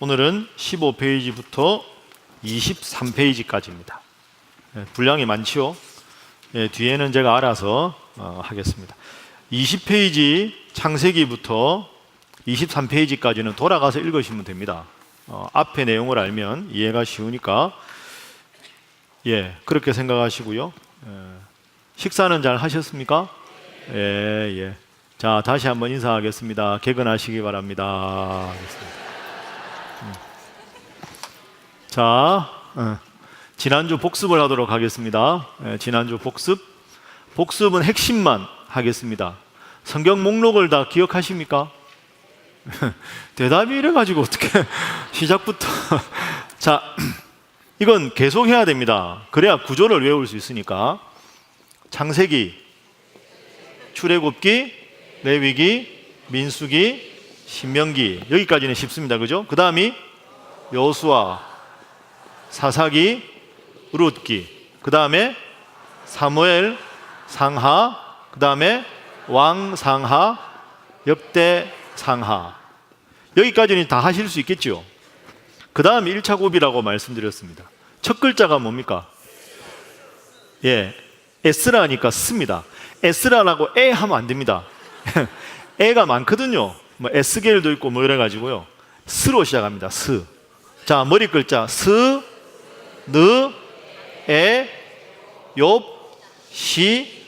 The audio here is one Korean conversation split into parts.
오늘은 15페이지부터 23페이지까지입니다. 분량이 많지요? 뒤에는 제가 알아서 하겠습니다. 20페이지 창세기부터 23페이지까지는 돌아가서 읽으시면 됩니다. 앞에 내용을 알면 이해가 쉬우니까 그렇게 생각하시고요. 식사는 잘 하셨습니까? 예. 자, 다시 한번 인사하겠습니다. 개근하시기 바랍니다. 자, 지난주 복습을 하도록 하겠습니다. 지난주 복습은 핵심만 하겠습니다. 성경 목록을 다 기억하십니까? 대답이 이래가지고 어떻게 시작부터 자, 이건 계속 해야 됩니다. 그래야 구조를 외울 수 있으니까. 창세기, 출애굽기, 레위기, 민수기, 신명기, 여기까지는 쉽습니다. 그죠? 그 다음이 여호수아, 사사기, 룻기, 그 다음에 사무엘, 상하, 그 다음에 왕상하, 역대상하, 여기까지는 다 하실 수 있겠죠. 그 다음 1차 고비라고 말씀드렸습니다. 첫 글자가 뭡니까? 에스라니까 스입니다. 에스라라고 에 하면 안 됩니다. 에가 많거든요. 뭐 에스겔도 있고 뭐 이래가지고요. 스로 시작합니다. 스. 자, 머리 글자 스, 느, 에, 욥, 시,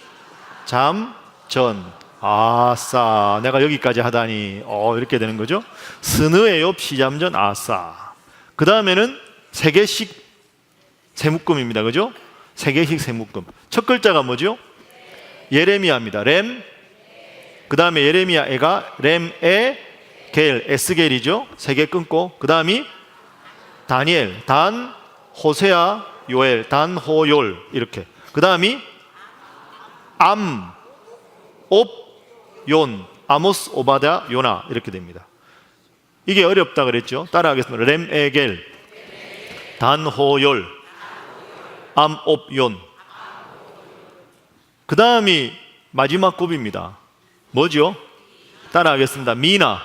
잠, 전. 아싸, 내가 여기까지 하다니 이렇게 되는 거죠. 스느에 욥, 시, 잠, 전, 아싸. 그 다음에는 세 개씩 세묶음입니다. 그죠? 세 개씩 세묶음. 첫 글자가 뭐죠? 예레미야입니다. 렘. 그 다음에 예레미야 에가 렘, 에, 겔, 에스겔이죠. 세 개 끊고. 그 다음이 다니엘, 단, 호세아, 요엘, 단, 호, 열 이렇게. 그 다음이 암, 옵, yon, 아모스, 오바댜, 요나 이렇게 됩니다. 이게 어렵다 그랬죠. 따라하겠습니다. 렘, 에, 겔, 단, 호, 열, 암, 옵, yon. 그 다음이 마지막 곱입니다. 뭐죠? 따라하겠습니다. 미나.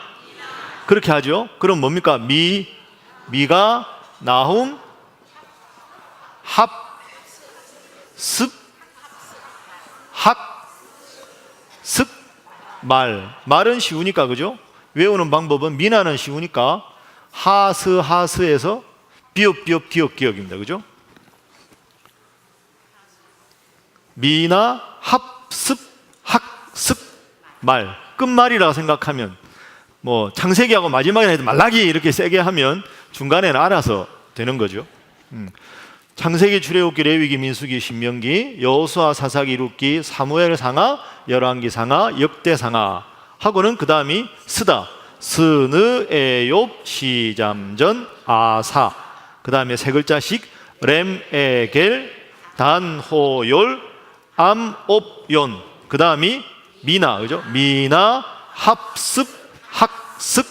그렇게 하죠. 그럼 뭡니까? 미가, 나훔, 합, 습, 학, 습, 말은 쉬우니까, 그죠? 외우는 방법은 미나는 쉬우니까 하스에서 비읍, 기역입니다. 그죠? 미나, 합, 습, 학, 습, 말. 끝말이라고 생각하면 뭐 창세기하고 마지막에 해도 말라기 이렇게 세게 하면 중간에는 알아서 되는 거죠. 창세기, 출애굽기, 레위기, 민수기, 신명기, 여호수아, 사사기, 룻기, 사무엘 상하, 열왕기 상하, 역대 상하 하고는 그 다음이 스다. 스느, 에, 욥, 시, 잠, 전, 아사. 그 다음에 세 글자씩 렘, 에, 겔, 단, 호, 열, 암, 옵, 연. 그 다음이 미나, 그죠? 미나, 합습, 학습,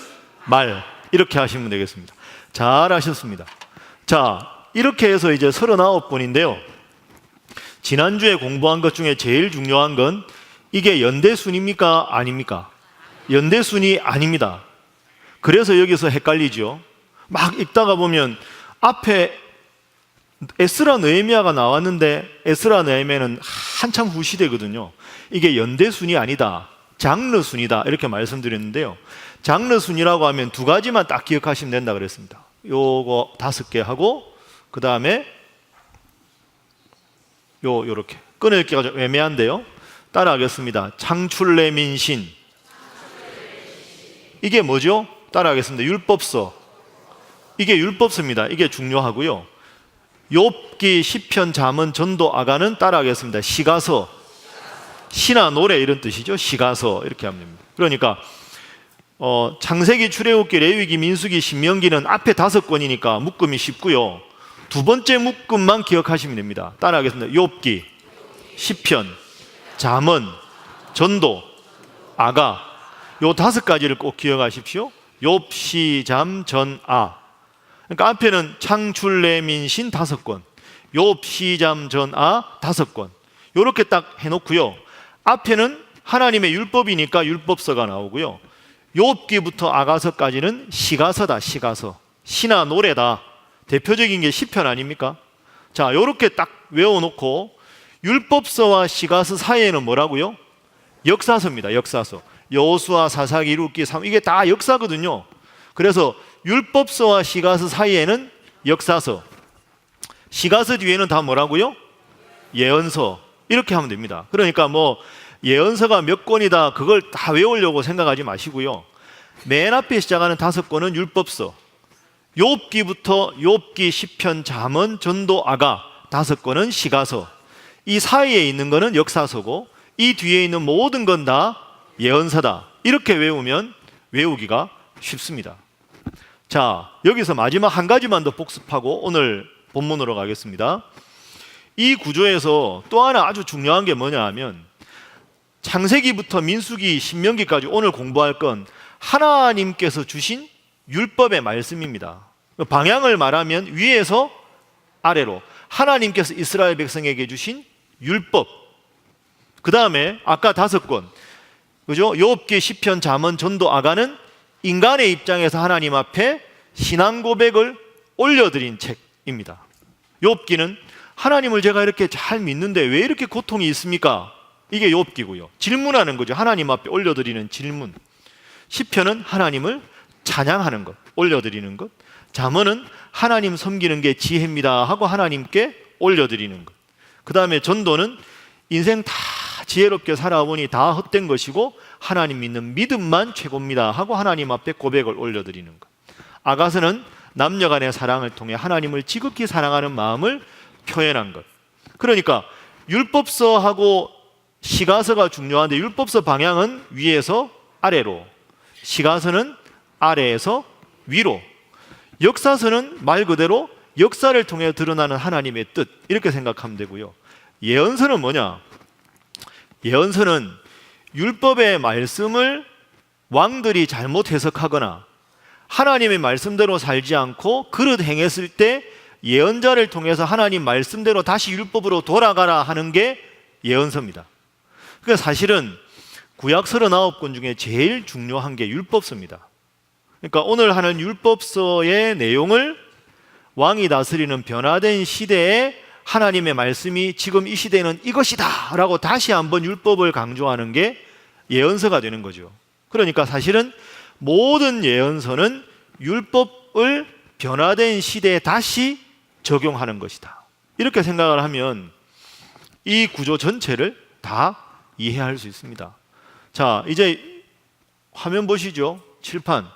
말. 이렇게 하시면 되겠습니다. 잘 하셨습니다. 자, 이렇게 해서 이제 39분인데요. 지난주에 공부한 것 중에 제일 중요한 건 이게 연대순입니까? 아닙니까? 연대순이 아닙니다. 그래서 여기서 헷갈리죠. 막 읽다가 보면 앞에 에스라 느헤미야가 나왔는데 에스라 느헤미야는 한참 후 시대거든요. 이게 연대순이 아니다. 장르순이다. 이렇게 말씀드렸는데요. 장르순이라고 하면 두 가지만 딱 기억하시면 된다 그랬습니다. 요거 5개 하고 그 다음에 요렇게 끊을기가 좀 애매한데요. 따라하겠습니다. 창출레민신. 이게 뭐죠? 따라하겠습니다. 율법서. 이게 율법서입니다. 이게 중요하고요. 욥기, 시편, 잠언, 전도, 아가는 따라하겠습니다. 시가서. 시나 노래 이런 뜻이죠. 시가서 이렇게 하면 됩니다. 그러니까 창세기, 출애굽기, 레위기, 민수기, 신명기는 앞에 5권이니까 묶음이 쉽고요. 두 번째 묶음만 기억하시면 됩니다. 따라하겠습니다. 욥기, 시편, 잠언, 전도, 아가. 요 5가지를 꼭 기억하십시오. 욥, 시, 잠, 전, 아. 그러니까 앞에는 창출레민신 5권, 욥, 시, 잠, 전, 아 5권. 요렇게 딱 해놓고요. 앞에는 하나님의 율법이니까 율법서가 나오고요. 욥기부터 아가서까지는 시가서다. 시가서. 시나 노래다. 대표적인 게 시편 아닙니까? 자, 요렇게 딱 외워놓고 율법서와 시가서 사이에는 뭐라고요? 역사서입니다. 역사서. 여호수아, 사사기, 룻기, 이게 다 역사거든요. 그래서 율법서와 시가서 사이에는 역사서, 시가서 뒤에는 다 뭐라고요? 예언서. 이렇게 하면 됩니다. 그러니까 뭐 예언서가 몇 권이다 그걸 다 외우려고 생각하지 마시고요. 맨 앞에 시작하는 5권은 율법서, 욥기부터 욥기, 시편, 잠언, 전도, 아가 5권은 시가서, 이 사이에 있는 거는 역사서고 이 뒤에 있는 모든 건 다 예언서다. 이렇게 외우면 외우기가 쉽습니다. 자, 여기서 마지막 한 가지만 더 복습하고 오늘 본문으로 가겠습니다. 이 구조에서 또 하나 아주 중요한 게 뭐냐 하면 창세기부터 민수기, 신명기까지 오늘 공부할 건 하나님께서 주신 율법의 말씀입니다. 방향을 말하면 위에서 아래로 하나님께서 이스라엘 백성에게 주신 율법, 그 다음에 아까 5권, 그죠? 욥기, 시편, 잠언, 전도, 아가는 인간의 입장에서 하나님 앞에 신앙 고백을 올려드린 책입니다. 욥기는 하나님을 제가 이렇게 잘 믿는데 왜 이렇게 고통이 있습니까? 이게 욥기고요. 질문하는 거죠. 하나님 앞에 올려드리는 질문. 시편은 하나님을 찬양하는 것, 올려드리는 것. 잠언은 하나님 섬기는 게 지혜입니다 하고 하나님께 올려드리는 것. 그 다음에 전도는 인생 다 지혜롭게 살아보니 다 헛된 것이고 하나님 믿는 믿음만 최고입니다 하고 하나님 앞에 고백을 올려드리는 것. 아가서는 남녀 간의 사랑을 통해 하나님을 지극히 사랑하는 마음을 표현한 것. 그러니까 율법서하고 시가서가 중요한데 율법서 방향은 위에서 아래로, 시가서는 아래에서 위로, 역사서는 말 그대로 역사를 통해 드러나는 하나님의 뜻, 이렇게 생각하면 되고요. 예언서는 뭐냐? 예언서는 율법의 말씀을 왕들이 잘못 해석하거나 하나님의 말씀대로 살지 않고 그릇 행했을 때 예언자를 통해서 하나님 말씀대로 다시 율법으로 돌아가라 하는 게 예언서입니다. 그러니까 사실은 구약 39권 중에 제일 중요한 게 율법서입니다. 그러니까 오늘 하는 율법서의 내용을 왕이 다스리는 변화된 시대에 하나님의 말씀이 지금 이 시대는 이것이다 라고 다시 한번 율법을 강조하는 게 예언서가 되는 거죠. 그러니까 사실은 모든 예언서는 율법을 변화된 시대에 다시 적용하는 것이다. 이렇게 생각을 하면 이 구조 전체를 다 이해할 수 있습니다. 자, 이제 화면 보시죠. 칠판.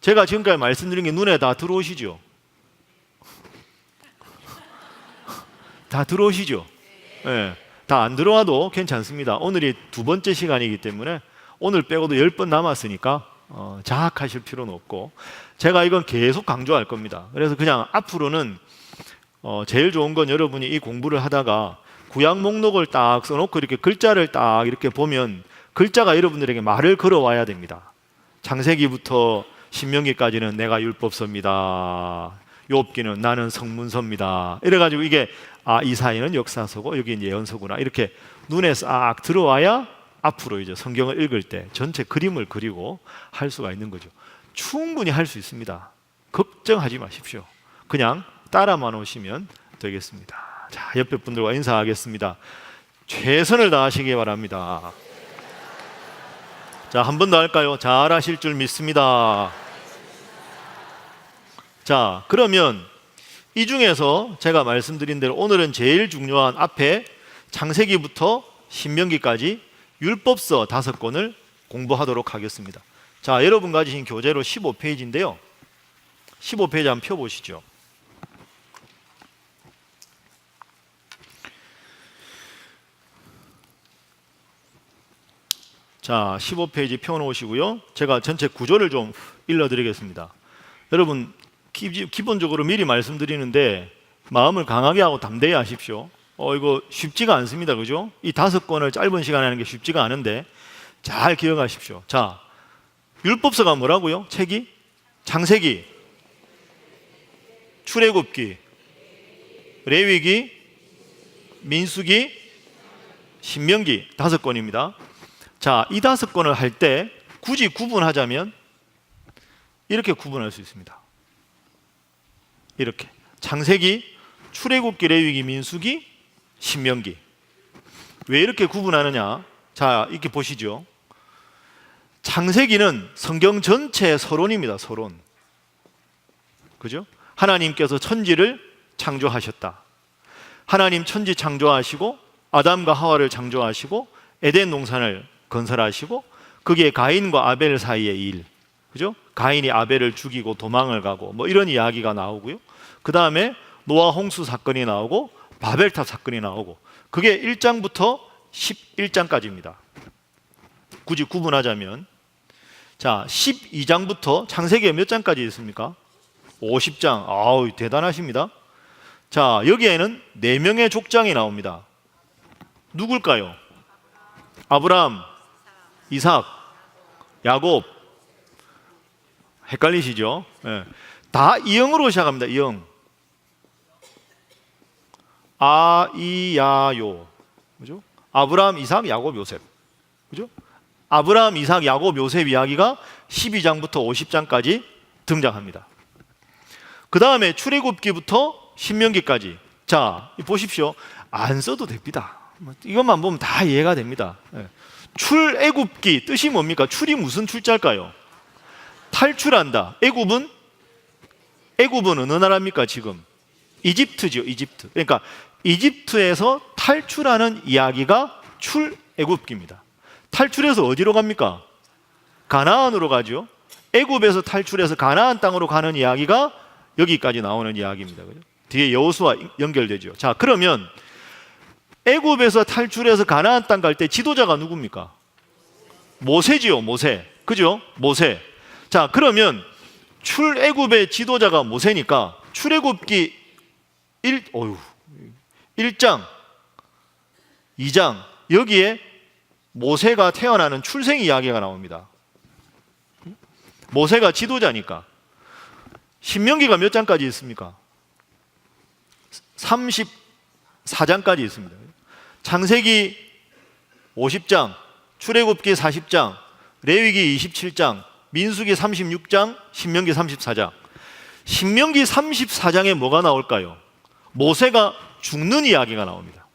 제가 지금까지 말씀드린 게 눈에 다 들어오시죠? 다 들어오시죠? 네, 다 안 들어와도 괜찮습니다. 오늘이 2번째 시간이기 때문에 오늘 빼고도 10번 남았으니까 자학하실 필요는 없고 제가 이건 계속 강조할 겁니다. 그래서 그냥 앞으로는 제일 좋은 건 여러분이 이 공부를 하다가 구약 목록을 딱 써놓고 이렇게 글자를 딱 이렇게 보면 글자가 여러분들에게 말을 걸어와야 됩니다. 창세기부터 신명기까지는 내가 율법서입니다. 욥기는 나는 성문서입니다. 이래가지고 이게 이 사이는 역사서고 여기 예언서구나 이렇게 눈에 싹 들어와야 앞으로 이제 성경을 읽을 때 전체 그림을 그리고 할 수가 있는 거죠. 충분히 할 수 있습니다. 걱정하지 마십시오. 그냥 따라만 오시면 되겠습니다. 자, 옆에 분들과 인사하겠습니다. 최선을 다하시기 바랍니다. 자, 한 번 더 할까요? 잘하실 줄 믿습니다. 자, 그러면 이 중에서 제가 말씀드린 대로 오늘은 제일 중요한 앞에 창세기부터 신명기까지 율법서 5권을 공부하도록 하겠습니다. 자, 여러분 가지신 교재로 15페이지인데요. 15페이지 한번 펴보시죠. 자, 15페이지 펴놓으시고요. 제가 전체 구조를 좀 읽어드리겠습니다. 여러분 기본적으로 미리 말씀드리는데 마음을 강하게 하고 담대히 하십시오. 이거 쉽지가 않습니다. 그죠? 이 5권을 짧은 시간에 하는 게 쉽지가 않은데 잘 기억하십시오. 자, 율법서가 뭐라고요? 책이? 창세기, 출애굽기, 레위기, 민수기, 신명기 5권입니다. 자, 이 5권을 할 때 굳이 구분하자면 이렇게 구분할 수 있습니다. 이렇게 창세기, 출애굽기, 레위기, 민수기, 신명기. 왜 이렇게 구분하느냐? 자, 이렇게 보시죠. 창세기는 성경 전체의 서론입니다. 서론. 그죠? 하나님께서 천지를 창조하셨다. 하나님 천지 창조하시고 아담과 하와를 창조하시고 에덴 동산을 건설하시고 거기에 가인과 아벨 사이의 일. 그죠? 가인이 아벨을 죽이고 도망을 가고 뭐 이런 이야기가 나오고요. 그 다음에 노아 홍수 사건이 나오고 바벨탑 사건이 나오고 그게 1장부터 11장까지입니다. 굳이 구분하자면 자, 12장부터 창세기에 몇 장까지 있습니까? 50장. 아우, 대단하십니다. 자, 여기에는 4명의 족장이 나옵니다. 누굴까요? 아브람, 이삭, 야곱. 헷갈리시죠? 네. 다 이영으로 시작합니다. 이영. 아이야요. 그죠? 아브람, 이삭, 야곱, 요셉. 그죠? 아브람, 이삭, 야곱, 요셉 이야기가 12장부터 50장까지 등장합니다. 그 다음에 출애굽기부터 신명기까지. 자, 보십시오. 안 써도 됩니다. 이것만 보면 다 이해가 됩니다. 출애굽기 뜻이 뭡니까? 출이 무슨 출자일까요? 탈출한다. 애굽은 어느 나라입니까 지금? 이집트죠. 이집트. 그러니까 이집트에서 탈출하는 이야기가 출애굽기입니다. 탈출해서 어디로 갑니까? 가나안으로 가죠. 애굽에서 탈출해서 가나안 땅으로 가는 이야기가 여기까지 나오는 이야기입니다. 그죠? 뒤에 여호수아 연결되죠. 자, 그러면 애굽에서 탈출해서 가나안 땅 갈 때 지도자가 누굽니까? 모세지요. 모세. 그죠? 모세. 자, 그러면 출애굽의 지도자가 모세니까 출애굽기 1장, 2장 여기에 모세가 태어나는 출생 이야기가 나옵니다. 모세가 지도자니까. 신명기가 몇 장까지 있습니까? 34장까지 있습니다. 창세기 50장, 출애굽기 40장, 레위기 27장, 민수기 36장, 신명기 34장. 신명기 34장에 뭐가 나올까요? 모세가 죽는 이야기가 나옵니다.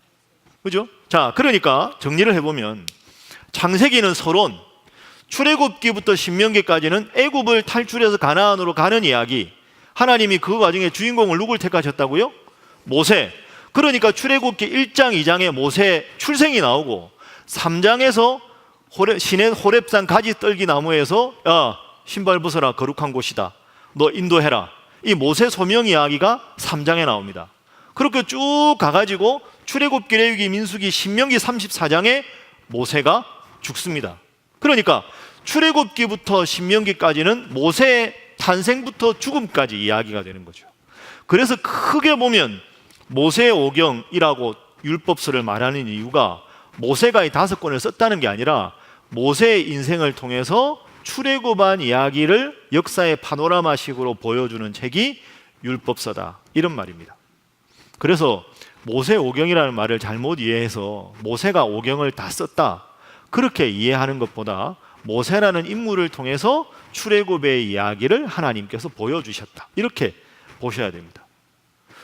그죠? 자, 그러니까 정리를 해보면 창세기는 서론, 출애굽기부터 신명기까지는 애굽을 탈출해서 가나안으로 가는 이야기. 하나님이 그 과정에 주인공을 누굴 택하셨다고요? 모세. 그러니까 출애굽기 1장, 2장에 모세 출생이 나오고 3장에서 시내 호렙산 가지 떨기 나무에서 야, 신발 벗어라, 거룩한 곳이다. 너 인도해라. 이 모세 소명 이야기가 3장에 나옵니다. 그렇게 쭉 가가지고 출애굽기, 레위기, 민수기, 신명기 34장에 모세가 죽습니다. 그러니까 출애굽기부터 신명기까지는 모세의 탄생부터 죽음까지 이야기가 되는 거죠. 그래서 크게 보면 모세 오경이라고 율법서를 말하는 이유가 모세가 이 5권을 썼다는 게 아니라 모세의 인생을 통해서 출애굽한 이야기를 역사의 파노라마식으로 보여주는 책이 율법서다, 이런 말입니다. 그래서 모세 오경이라는 말을 잘못 이해해서 모세가 오경을 다 썼다, 그렇게 이해하는 것보다 모세라는 인물을 통해서 출애굽의 이야기를 하나님께서 보여주셨다, 이렇게 보셔야 됩니다.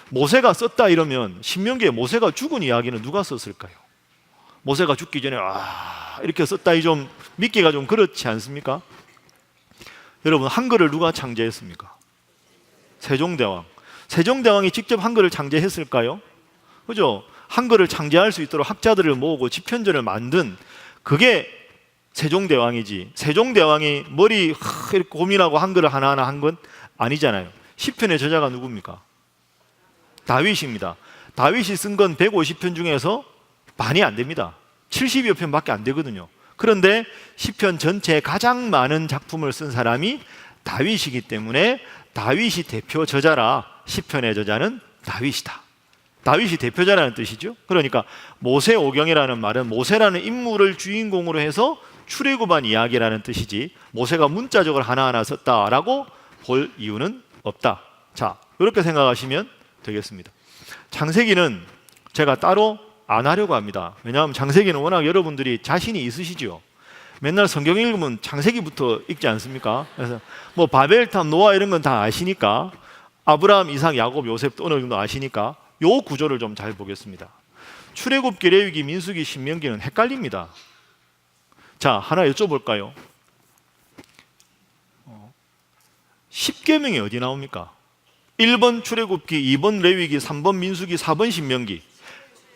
모세가 썼다 이러면 신명기에 모세가 죽은 이야기는 누가 썼을까요? 모세가 죽기 전에 이렇게 썼다, 좀 믿기가 좀 그렇지 않습니까? 여러분, 한글을 누가 창제했습니까? 세종대왕. 세종대왕이 직접 한글을 창제했을까요? 그죠? 한글을 창제할 수 있도록 학자들을 모으고 집현전을 만든 그게 세종대왕이지, 세종대왕이 머리 이렇게 고민하고 한글을 하나하나 한 건 아니잖아요. 시편의 저자가 누굽니까? 다윗입니다. 다윗이 쓴 건 150편 중에서 많이 안 됩니다. 70여 편밖에 안 되거든요. 그런데 시편 전체에 가장 많은 작품을 쓴 사람이 다윗이기 때문에 다윗이 대표 저자라 시편의 저자는 다윗이다. 다윗이 대표자라는 뜻이죠. 그러니까 모세 오경이라는 말은 모세라는 인물을 주인공으로 해서 출애굽한 이야기라는 뜻이지, 모세가 문자적으로 하나하나 썼다라고 볼 이유는 없다. 자, 이렇게 생각하시면 되겠습니다. 창세기는 제가 따로 안 하려고 합니다. 왜냐하면 창세기는 워낙 여러분들이 자신이 있으시죠. 맨날 성경 읽으면 창세기부터 읽지 않습니까? 그래서 뭐 바벨탑, 노아 이런 건 다 아시니까 아브라함, 이삭, 야곱, 요셉도 어느 정도 아시니까 요 구조를 좀 잘 보겠습니다. 출애굽기, 레위기, 민수기, 신명기는 헷갈립니다. 자, 하나 여쭤볼까요? 10계명이 어디 나옵니까? 1번 출애굽기, 2번 레위기, 3번 민수기, 4번 신명기.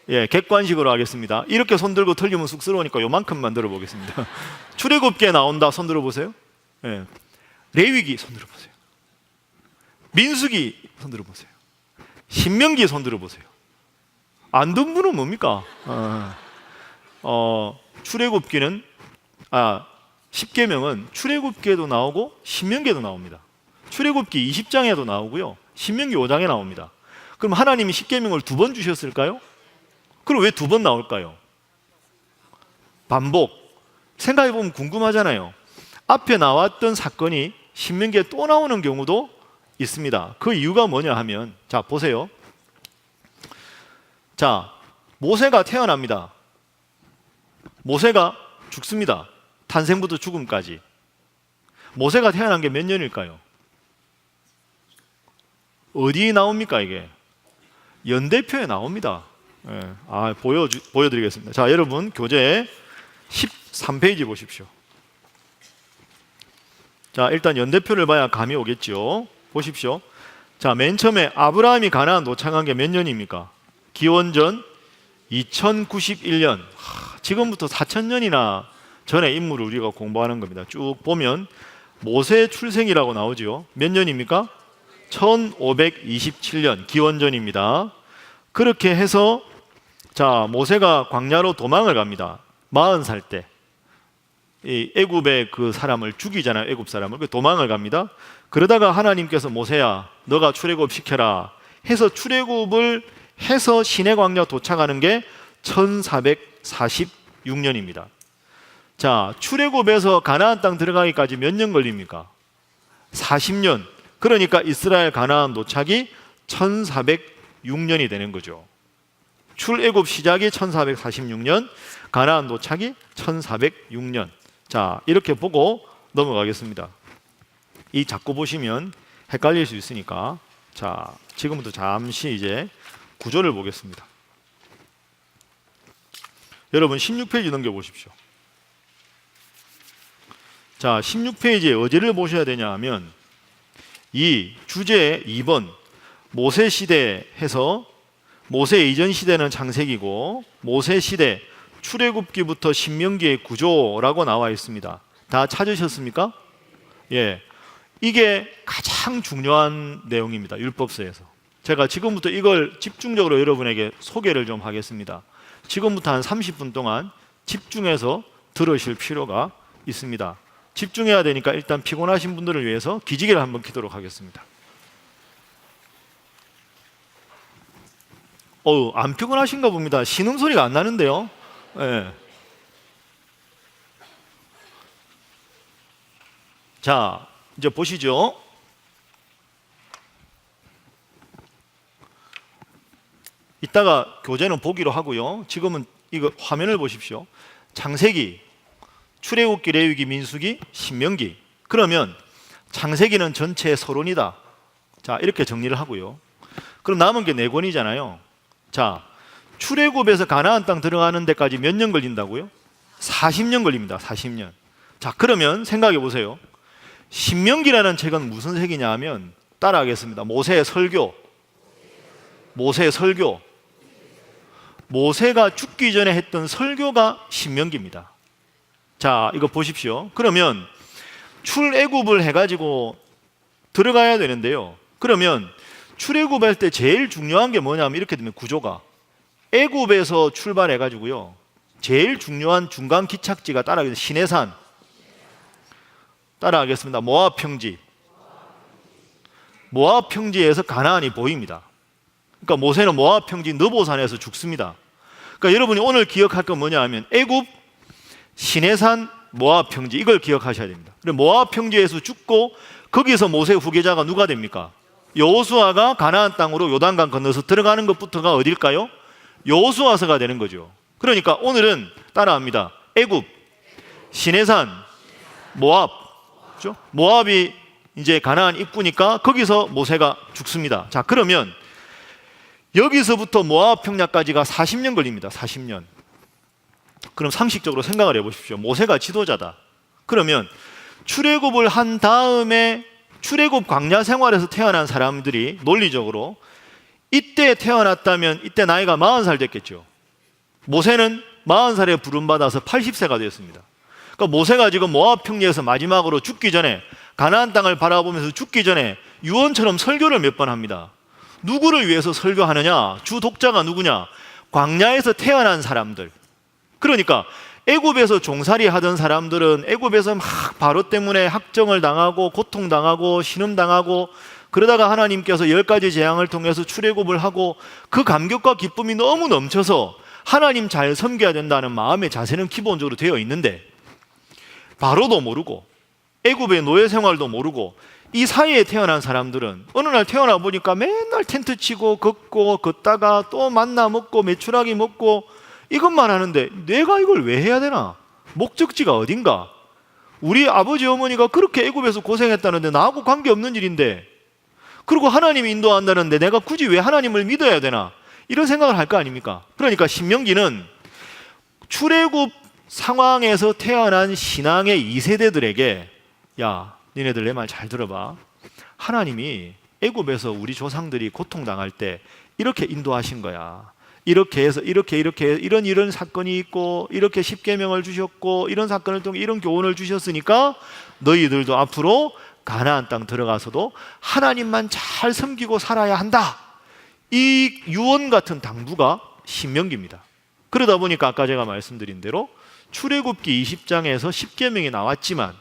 예, 객관식으로 하겠습니다. 이렇게 손 들고 틀리면 쑥스러우니까 요만큼만 들어보겠습니다. 출애굽기에 나온다, 손 들어보세요. 예. 레위기 손 들어보세요. 민수기 손 들어보세요. 신명기 손 들어보세요. 안 든 분은 뭡니까? 출애굽기는 10계명은 출애굽기에도 나오고 신명기에도 나옵니다. 출애굽기 20장에도 나오고요, 신명기 5장에 나옵니다. 그럼 하나님이 10계명을 2번 주셨을까요? 그럼 왜 2번 나올까요? 반복. 생각해보면 궁금하잖아요. 앞에 나왔던 사건이 신명기에 또 나오는 경우도 있습니다. 그 이유가 뭐냐 하면, 자 보세요. 자, 모세가 태어납니다. 모세가 죽습니다. 탄생부터 죽음까지. 모세가 태어난 게 몇 년일까요? 어디 나옵니까 이게? 연대표에 나옵니다. 예. 보여드리겠습니다. 자, 여러분 교재 13페이지 보십시오. 자, 일단 연대표를 봐야 감이 오겠죠. 보십시오. 자, 맨 처음에 아브라함이 가나안 도착한 게 몇 년입니까? 기원전 2091년. 지금부터 4000년이나 전의 인물을 우리가 공부하는 겁니다. 쭉 보면 모세 출생이라고 나오죠. 몇 년입니까? 1527년 기원전입니다. 그렇게 해서 자, 모세가 광야로 도망을 갑니다. 40살 때. 이 애굽의 그 사람을 죽이잖아요. 애굽 사람을. 도망을 갑니다. 그러다가 하나님께서 모세야, 너가 출애굽 시켜라 해서 출애굽을 해서 시내 광야 도착하는 게 1446년입니다. 자, 출애굽에서 가나안 땅 들어가기까지 몇 년 걸립니까? 40년. 그러니까 이스라엘 가나안 도착이 1406년이 되는 거죠. 출애굽 시작이 1446년, 가나안 도착이 1406년. 자, 이렇게 보고 넘어가겠습니다. 이 자꾸 보시면 헷갈릴 수 있으니까, 자, 지금부터 잠시 이제 구조를 보겠습니다. 여러분 16페이지 넘겨 보십시오. 자, 16페이지에 어디를 보셔야 되냐 하면 이 주제 2번 모세 시대 해서 모세 이전 시대는 창세기고 모세 시대 출애굽기부터 신명기의 구조라고 나와 있습니다. 다 찾으셨습니까? 예, 이게 가장 중요한 내용입니다. 율법서에서. 제가 지금부터 이걸 집중적으로 여러분에게 소개를 좀 하겠습니다. 지금부터 한 30분 동안 집중해서 들으실 필요가 있습니다. 집중해야 되니까 일단 피곤하신 분들을 위해서 기지개를 한번 켜도록 하겠습니다. 안 피곤하신가 봅니다. 신음소리가 안 나는데요. 네. 자, 이제 보시죠. 이따가 교재는 보기로 하고요. 지금은 이거 화면을 보십시오. 창세기, 출애굽기, 레위기, 민수기, 신명기. 그러면 창세기는 전체 서론이다. 자, 이렇게 정리를 하고요. 그럼 남은 게 4권이잖아요. 자, 출애굽에서 가나안 땅 들어가는 데까지 몇 년 걸린다고요? 40년 걸립니다. 40년. 자, 그러면 생각해 보세요. 신명기라는 책은 무슨 책이냐 하면 따라하겠습니다. 모세의 설교. 모세의 설교. 모세가 죽기 전에 했던 설교가 신명기입니다. 자, 이거 보십시오. 그러면 출애굽을 해가지고 들어가야 되는데요. 그러면 출애굽할 때 제일 중요한 게 뭐냐면 이렇게 되면 구조가 애굽에서 출발해가지고요. 제일 중요한 중간 기착지가 따라하겠습니다. 시내산. 따라하겠습니다. 모압 평지. 모압 평지에서 가나안이 보입니다. 그러니까 모세는 모압 평지 느보산에서 죽습니다. 그러니까 여러분이 오늘 기억할 건 뭐냐 하면 애굽, 시내산, 모압 평지 이걸 기억하셔야 됩니다. 모압 평지에서 죽고 거기서 모세 후계자가 누가 됩니까? 여호수아가 가나안 땅으로 요단강 건너서 들어가는 것부터가 어딜까요? 여호수아서가 되는 거죠. 그러니까 오늘은 따라합니다. 애굽, 시내산, 모압. 그렇죠? 모압이 이제 가나안 입구니까 거기서 모세가 죽습니다. 자, 그러면 여기서부터 모압 평야까지가 40년 걸립니다. 40년. 그럼 상식적으로 생각을 해보십시오. 모세가 지도자다. 그러면 출애굽을 한 다음에 출애굽 광야 생활에서 태어난 사람들이 논리적으로 이때 태어났다면 이때 나이가 40살 됐겠죠. 모세는 40살에 부름받아서 80세가 되었습니다. 그러니까 모세가 지금 모압 평야에서 마지막으로 죽기 전에, 가나안 땅을 바라보면서 죽기 전에 유언처럼 설교를 몇 번 합니다. 누구를 위해서 설교하느냐? 주 독자가 누구냐? 광야에서 태어난 사람들. 그러니까 애굽에서 종살이 하던 사람들은 애굽에서 막 바로 때문에 학정을 당하고 고통당하고 신음당하고 그러다가 하나님께서 10가지 재앙을 통해서 출애굽을 하고 그 감격과 기쁨이 너무 넘쳐서 하나님 잘 섬겨야 된다는 마음의 자세는 기본적으로 되어 있는데, 바로도 모르고 애굽의 노예 생활도 모르고 이 사이에 태어난 사람들은 어느 날 태어나 보니까 맨날 텐트 치고 걷고 걷다가 또 만나 먹고 메추라기 먹고 이것만 하는데 내가 이걸 왜 해야 되나? 목적지가 어딘가? 우리 아버지 어머니가 그렇게 애굽에서 고생했다는데 나하고 관계없는 일인데, 그리고 하나님이 인도한다는데 내가 굳이 왜 하나님을 믿어야 되나? 이런 생각을 할 거 아닙니까? 그러니까 신명기는 출애굽 상황에서 태어난 신앙의 2세대들에게 야, 니네들 내 말 잘 들어봐. 하나님이 애굽에서 우리 조상들이 고통당할 때 이렇게 인도하신 거야. 이렇게 해서 이렇게 이런 사건이 있고 이렇게 십계명을 주셨고 이런 사건을 통해 이런 교훈을 주셨으니까 너희들도 앞으로 가나안 땅 들어가서도 하나님만 잘 섬기고 살아야 한다. 이 유언 같은 당부가 신명기입니다. 그러다 보니까 아까 제가 말씀드린 대로 출애굽기 20장에서 십계명이 나왔지만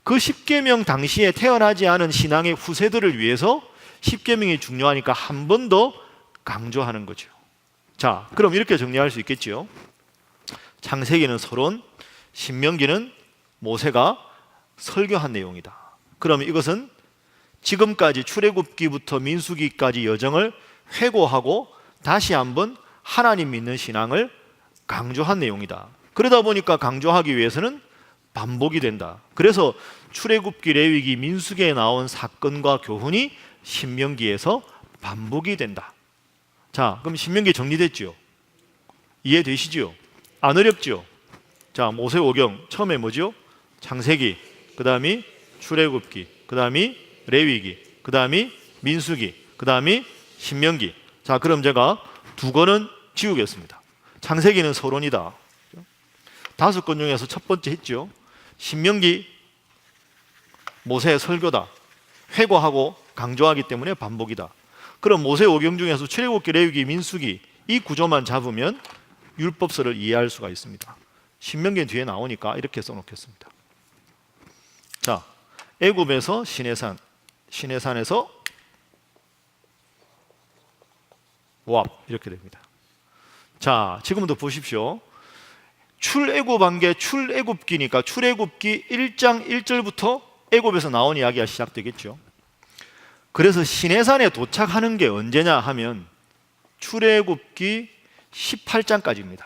그 십계명 당시에 태어나지 않은 신앙의 후세들을 위해서 십계명이 중요하니까 한 번 더 강조하는 거죠. 자, 그럼 이렇게 정리할 수 있겠죠. 창세기는 서론, 신명기는 모세가 설교한 내용이다. 그럼 이것은 지금까지 출애굽기부터 민수기까지 여정을 회고하고 다시 한번 하나님 믿는 신앙을 강조한 내용이다. 그러다 보니까 강조하기 위해서는 반복이 된다. 그래서 출애굽기, 레위기, 민수기에 나온 사건과 교훈이 신명기에서 반복이 된다. 자, 그럼 신명기 정리됐죠? 이해되시죠? 안 어렵죠? 자, 모세오경 처음에 뭐죠? 창세기, 그 다음이 출애굽기, 그 다음이 레위기, 그 다음이 민수기, 그 다음이 신명기. 자, 그럼 제가 두 권은 지우겠습니다. 창세기는 서론이다. 5권 중에서 첫 번째 했죠. 신명기 모세의 설교다. 회고하고 강조하기 때문에 반복이다. 그럼 모세오경 중에서 출애굽기, 레위기, 민수기 이 구조만 잡으면 율법서를 이해할 수가 있습니다. 신명기 뒤에 나오니까 이렇게 써놓겠습니다. 자, 애굽에서 시내산, 시내산에서 모압 이렇게 됩니다. 자, 지금부터 보십시오. 출애굽한 게 출애굽기니까 출애굽기 1장 1절부터 애굽에서 나온 이야기가 시작되겠죠. 그래서 시내산에 도착하는 게 언제냐 하면 출애굽기 18장까지입니다.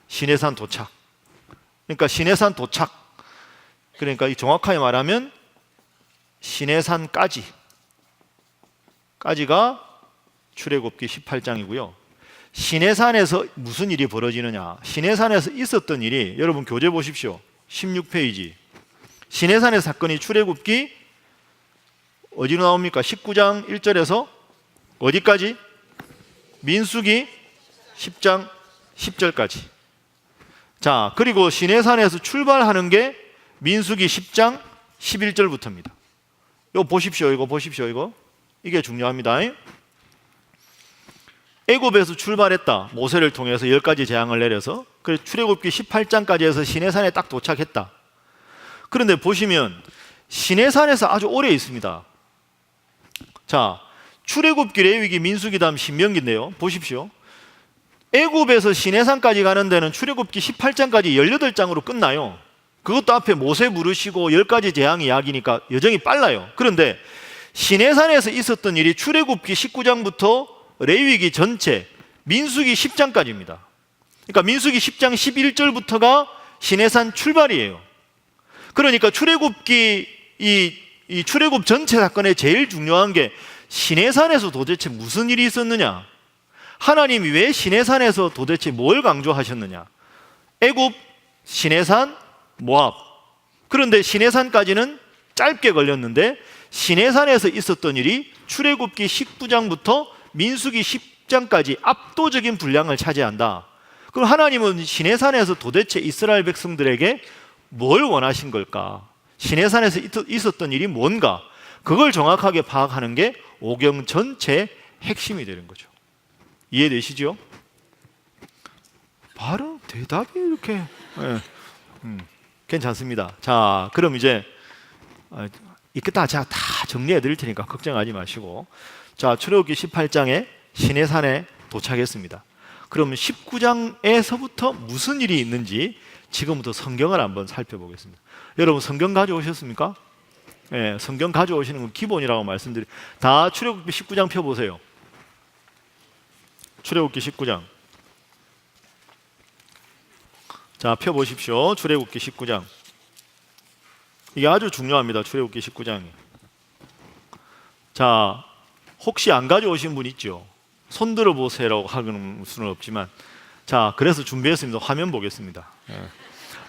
시내산 도착. 그러니까 시내산 도착. 그러니까 정확하게 말하면 시내산까지가 출애굽기 18장이고요. 시내산에서 무슨 일이 벌어지느냐? 시내산에서 있었던 일이 여러분 교재 보십시오. 16페이지. 시내산의 사건이 출애굽기 어디로 나옵니까? 19장 1절에서 어디까지? 민수기 10장 10절까지. 자, 그리고 시내산에서 출발하는 게 민수기 10장 11절부터입니다. 이거 보십시오. 이거. 이게 중요합니다. 애굽에서 출발했다. 모세를 통해서 10가지 재앙을 내려서 그래서 출애굽기 18장까지 해서 시내산에 딱 도착했다. 그런데 보시면 시내산에서 아주 오래 있습니다. 자, 출애굽기, 레위기, 민수기 다음 신명기인데요. 보십시오. 애굽에서 시내산까지 가는 데는 출애굽기 18장까지 18장으로 끝나요. 그것도 앞에 모세 부르시고 10가지 재앙 이야기니까 여정이 빨라요. 그런데 시내산에서 있었던 일이 출애굽기 19장부터 레위기 전체, 민수기 10장까지입니다. 그러니까 민수기 10장 11절부터가 시내산 출발이에요. 그러니까 출애굽기 이 출애굽 전체 사건의 제일 중요한 게 시내산에서 도대체 무슨 일이 있었느냐? 하나님이 왜 시내산에서 도대체 뭘 강조하셨느냐? 애굽, 시내산, 모압. 그런데 시내산까지는 짧게 걸렸는데 시내산에서 있었던 일이 출애굽기 19장부터 민수기 10장까지 압도적인 분량을 차지한다. 그럼 하나님은 시내산에서 도대체 이스라엘 백성들에게 뭘 원하신 걸까? 시내산에서 있었던 일이 뭔가? 그걸 정확하게 파악하는 게 오경 전체의 핵심이 되는 거죠. 이해되시죠? 바로 대답이 이렇게 괜찮습니다. 자, 그럼 이제 이따 제가 다 정리해 드릴 테니까 걱정하지 마시고, 자, 출애굽기 18장에 시내산에 도착했습니다. 그럼 19장에서부터 무슨 일이 있는지 지금부터 성경을 한번 살펴보겠습니다. 여러분 성경 가져오셨습니까? 네, 성경 가져오시는 건 기본이라고 다 출애굽기 19장 펴보세요. 출애굽기 19장. 자, 펴보십시오. 출애굽기 19장. 이게 아주 중요합니다. 출애굽기 19장이. 자, 혹시 안 가져오신 분 있죠? 손 들어보세요라고 하는 수는 없지만, 자, 그래서 준비했습니다. 화면 보겠습니다.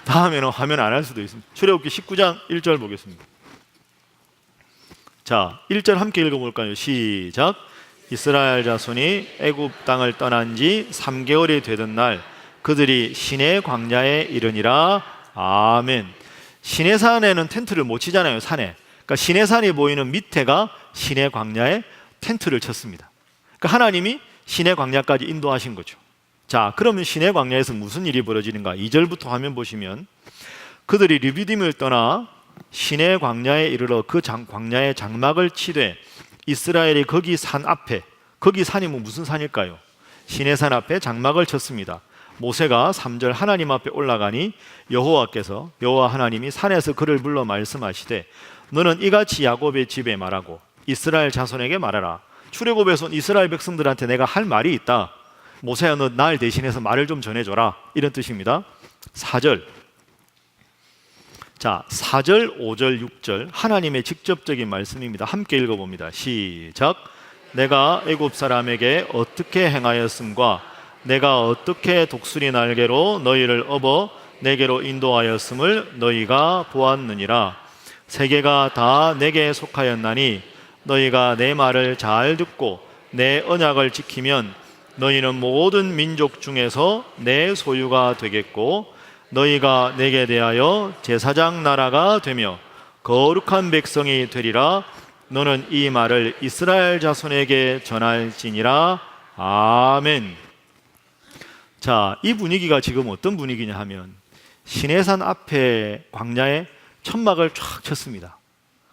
다음에는 화면 안 할 수도 있습니다. 출애굽기 19장 1절 보겠습니다. 자, 1절 함께 읽어볼까요? 시작. 이스라엘 자손이 애굽 땅을 떠난 지 3개월이 되던 날 그들이 시내 광야에 이르니라. 아멘. 시내산에는 텐트를 못 치잖아요. 산에. 그러니까 시내산이 보이는 밑에가 시내 광야에 텐트를 쳤습니다. 그러니까 하나님이 시내 광야까지 인도하신 거죠. 자, 그러면 시내 광야에서 무슨 일이 벌어지는가? 2절부터 화면 보시면 그들이 르비딤을 떠나 시내 광야에 이르러 그 광야에 장막을 치되 이스라엘이 거기 산 앞에, 거기 산이 무슨 산일까요? 시내산 앞에 장막을 쳤습니다. 모세가 3절 하나님 앞에 올라가니 여호와 하나님이 산에서 그를 불러 말씀하시되 너는 이같이 야곱의 집에 말하고 이스라엘 자손에게 말하라. 출애굽에서 온 이스라엘 백성들한테 내가 할 말이 있다. 모세야, 너 날 대신해서 말을 좀 전해줘라. 이런 뜻입니다. 4절. 자, 4절, 5절, 6절 하나님의 직접적인 말씀입니다. 함께 읽어봅니다. 시작. 내가 애굽 사람에게 어떻게 행하였음과 내가 어떻게 독수리 날개로 너희를 업어 내게로 인도하였음을 너희가 보았느니라. 세계가 다 내게 속하였나니 너희가 내 말을 잘 듣고 내 언약을 지키면 너희는 모든 민족 중에서 내 소유가 되겠고 너희가 내게 대하여 제사장 나라가 되며 거룩한 백성이 되리라. 너는 이 말을 이스라엘 자손에게 전할지니라. 아멘. 자, 이 분위기가 지금 어떤 분위기냐 하면 시내산 앞에 광야에 천막을 쫙 쳤습니다.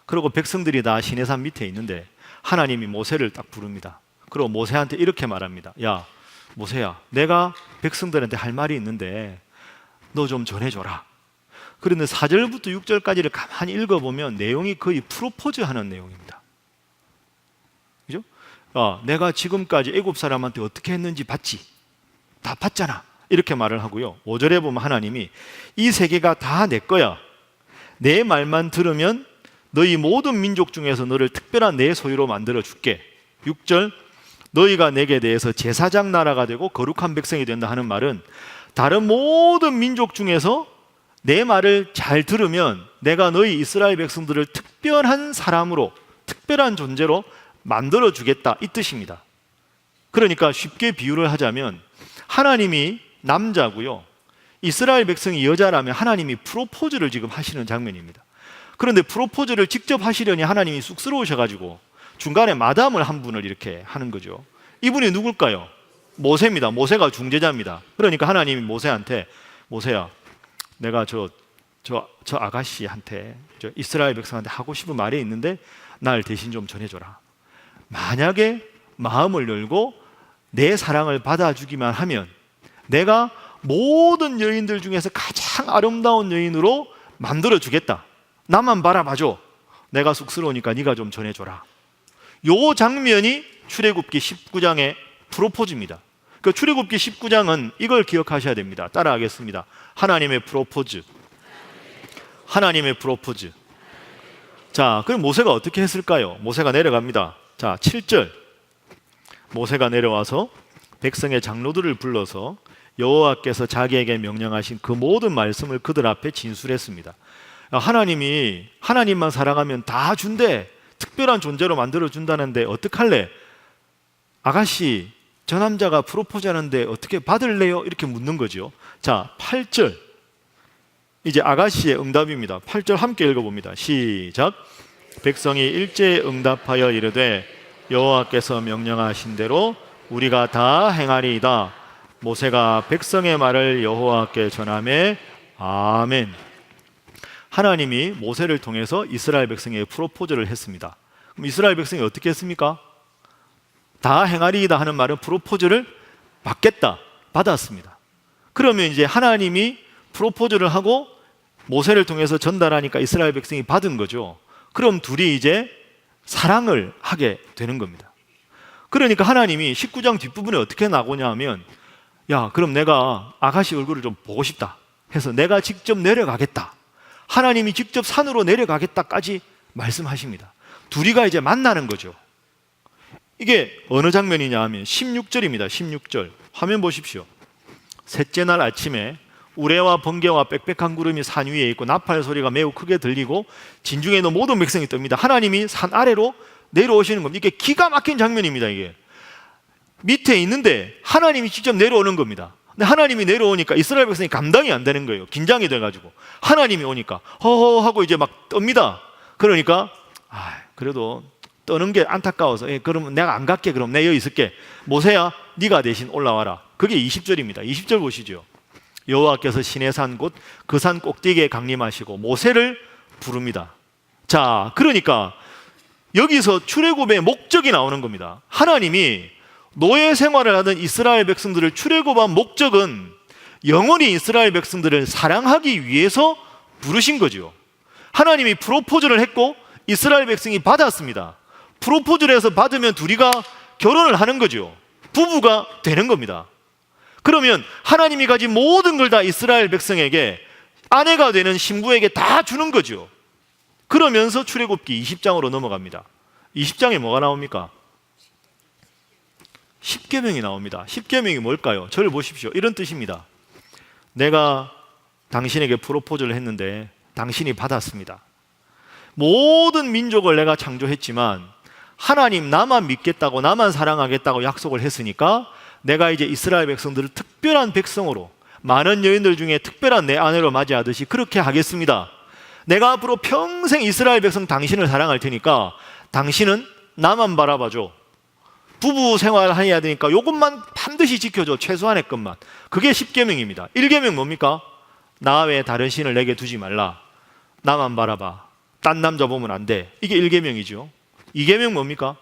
그리고 백성들이 다 시내산 밑에 있는데 하나님이 모세를 딱 부릅니다. 그리고 모세한테 이렇게 말합니다. 야, 모세야, 내가 백성들한테 할 말이 있는데 너 좀 전해줘라. 그런데 4절부터 6절까지를 가만히 읽어보면 내용이 거의 프로포즈하는 내용입니다. 그죠? 내가 지금까지 애굽 사람한테 어떻게 했는지 봤지? 다 봤잖아. 이렇게 말을 하고요. 5절에 보면 하나님이 이 세계가 다 내 거야. 내 말만 들으면 너희 모든 민족 중에서 너를 특별한 내 소유로 만들어 줄게. 6절, 너희가 내게 대해서 제사장 나라가 되고 거룩한 백성이 된다 하는 말은 다른 모든 민족 중에서 내 말을 잘 들으면 내가 너희 이스라엘 백성들을 특별한 사람으로, 특별한 존재로 만들어 주겠다, 이 뜻입니다. 그러니까 쉽게 비유를 하자면 하나님이 남자고요, 이스라엘 백성이 여자라면 하나님이 프로포즈를 지금 하시는 장면입니다. 그런데 프로포즈를 직접 하시려니 하나님이 쑥스러우셔가지고 중간에 마담을 한 분을 이렇게 하는 거죠. 이분이 누굴까요? 모세입니다. 모세가 중재자입니다. 그러니까 하나님이 모세한테, 모세야, 내가 저 아가씨한테, 저 이스라엘 백성한테 하고 싶은 말이 있는데 날 대신 좀 전해줘라. 만약에 마음을 열고 내 사랑을 받아주기만 하면 내가 모든 여인들 중에서 가장 아름다운 여인으로 만들어주겠다. 나만 바라봐줘. 내가 쑥스러우니까 네가 좀 전해줘라. 요 장면이 출애굽기 19장의 프로포즈입니다. 그 출애굽기 19장은 이걸 기억하셔야 됩니다. 따라하겠습니다. 하나님의 프로포즈. 하나님의 프로포즈. 자, 그럼 모세가 어떻게 했을까요? 모세가 내려갑니다. 자, 7절. 모세가 내려와서 백성의 장로들을 불러서 여호와께서 자기에게 명령하신 그 모든 말씀을 그들 앞에 진술했습니다. 하나님이 하나님만 사랑하면 다 준대. 특별한 존재로 만들어 준다는데 어떡할래? 아가씨, 저 남자가 프로포즈 하는데 어떻게 받을래요? 이렇게 묻는 거죠. 자, 8절. 이제 아가씨의 응답입니다. 8절 함께 읽어봅니다. 시작. 백성이 일제히 응답하여 이르되 여호와께서 명령하신 대로 우리가 다 행하리이다. 모세가 백성의 말을 여호와께 전하매 아멘. 하나님이 모세를 통해서 이스라엘 백성에게 프로포즈를 했습니다. 그럼 이스라엘 백성이 어떻게 했습니까? 다 행하리이다 하는 말은 프로포즈를 받겠다, 받았습니다. 그러면 이제 하나님이 프로포즈를 하고 모세를 통해서 전달하니까 이스라엘 백성이 받은 거죠. 그럼 둘이 이제 사랑을 하게 되는 겁니다. 그러니까 하나님이 19장 뒷부분에 어떻게 나오냐 하면, 야, 그럼 내가 아가씨 얼굴을 좀 보고 싶다 해서 내가 직접 내려가겠다, 하나님이 직접 산으로 내려가겠다까지 말씀하십니다. 둘이가 이제 만나는 거죠. 이게 어느 장면이냐 하면 16절입니다. 16절 화면 보십시오. 셋째 날 아침에 우레와 번개와 빽빽한 구름이 산 위에 있고 나팔 소리가 매우 크게 들리고 진중에 있는 모든 백성이 뜹니다. 하나님이 산 아래로 내려오시는 겁니다. 이게 기가 막힌 장면입니다. 이게 밑에 있는데 하나님이 직접 내려오는 겁니다. 근데 하나님이 내려오니까 이스라엘 백성이 감당이 안 되는 거예요. 긴장이 돼가지고 하나님이 오니까 허허 하고 이제 막 떱니다. 그러니까 그래도 떠는 게 안타까워서 그러면 내가 안 갈게. 그럼 내가 여기 있을게. 모세야, 네가 대신 올라와라. 그게 20절입니다. 20절 보시죠. 여호와께서 시내산 곧 그 산 꼭대기에 강림하시고 모세를 부릅니다. 자, 그러니까 여기서 출애굽의 목적이 나오는 겁니다. 하나님이 노예 생활을 하던 이스라엘 백성들을 출애굽한 목적은 영원히 이스라엘 백성들을 사랑하기 위해서 부르신 거죠. 하나님이 프로포즈를 했고 이스라엘 백성이 받았습니다. 프로포즈를 해서 받으면 둘이가 결혼을 하는 거죠. 부부가 되는 겁니다. 그러면 하나님이 가진 모든 걸 다 이스라엘 백성에게, 아내가 되는 신부에게 다 주는 거죠. 그러면서 출애굽기 20장으로 넘어갑니다. 20장에 뭐가 나옵니까? 십계명이 나옵니다. 십계명이 뭘까요? 저를 보십시오. 이런 뜻입니다. 내가 당신에게 프로포즈를 했는데 당신이 받았습니다. 모든 민족을 내가 창조했지만 하나님 나만 믿겠다고, 나만 사랑하겠다고 약속을 했으니까 내가 이제 이스라엘 백성들을 특별한 백성으로, 많은 여인들 중에 특별한 내 아내로 맞이하듯이 그렇게 하겠습니다. 내가 앞으로 평생 이스라엘 백성 당신을 사랑할 테니까 당신은 나만 바라봐줘. 부부 생활 해야 되니까 요것만 반드시 지켜줘. 최소한의 것만. 그게 10계명입니다. 1계명 뭡니까? 나 외에 다른 신을 내게 두지 말라. 나만 바라봐. 딴 남자 보면 안 돼. 이게 1계명이죠. 2계명 뭡니까?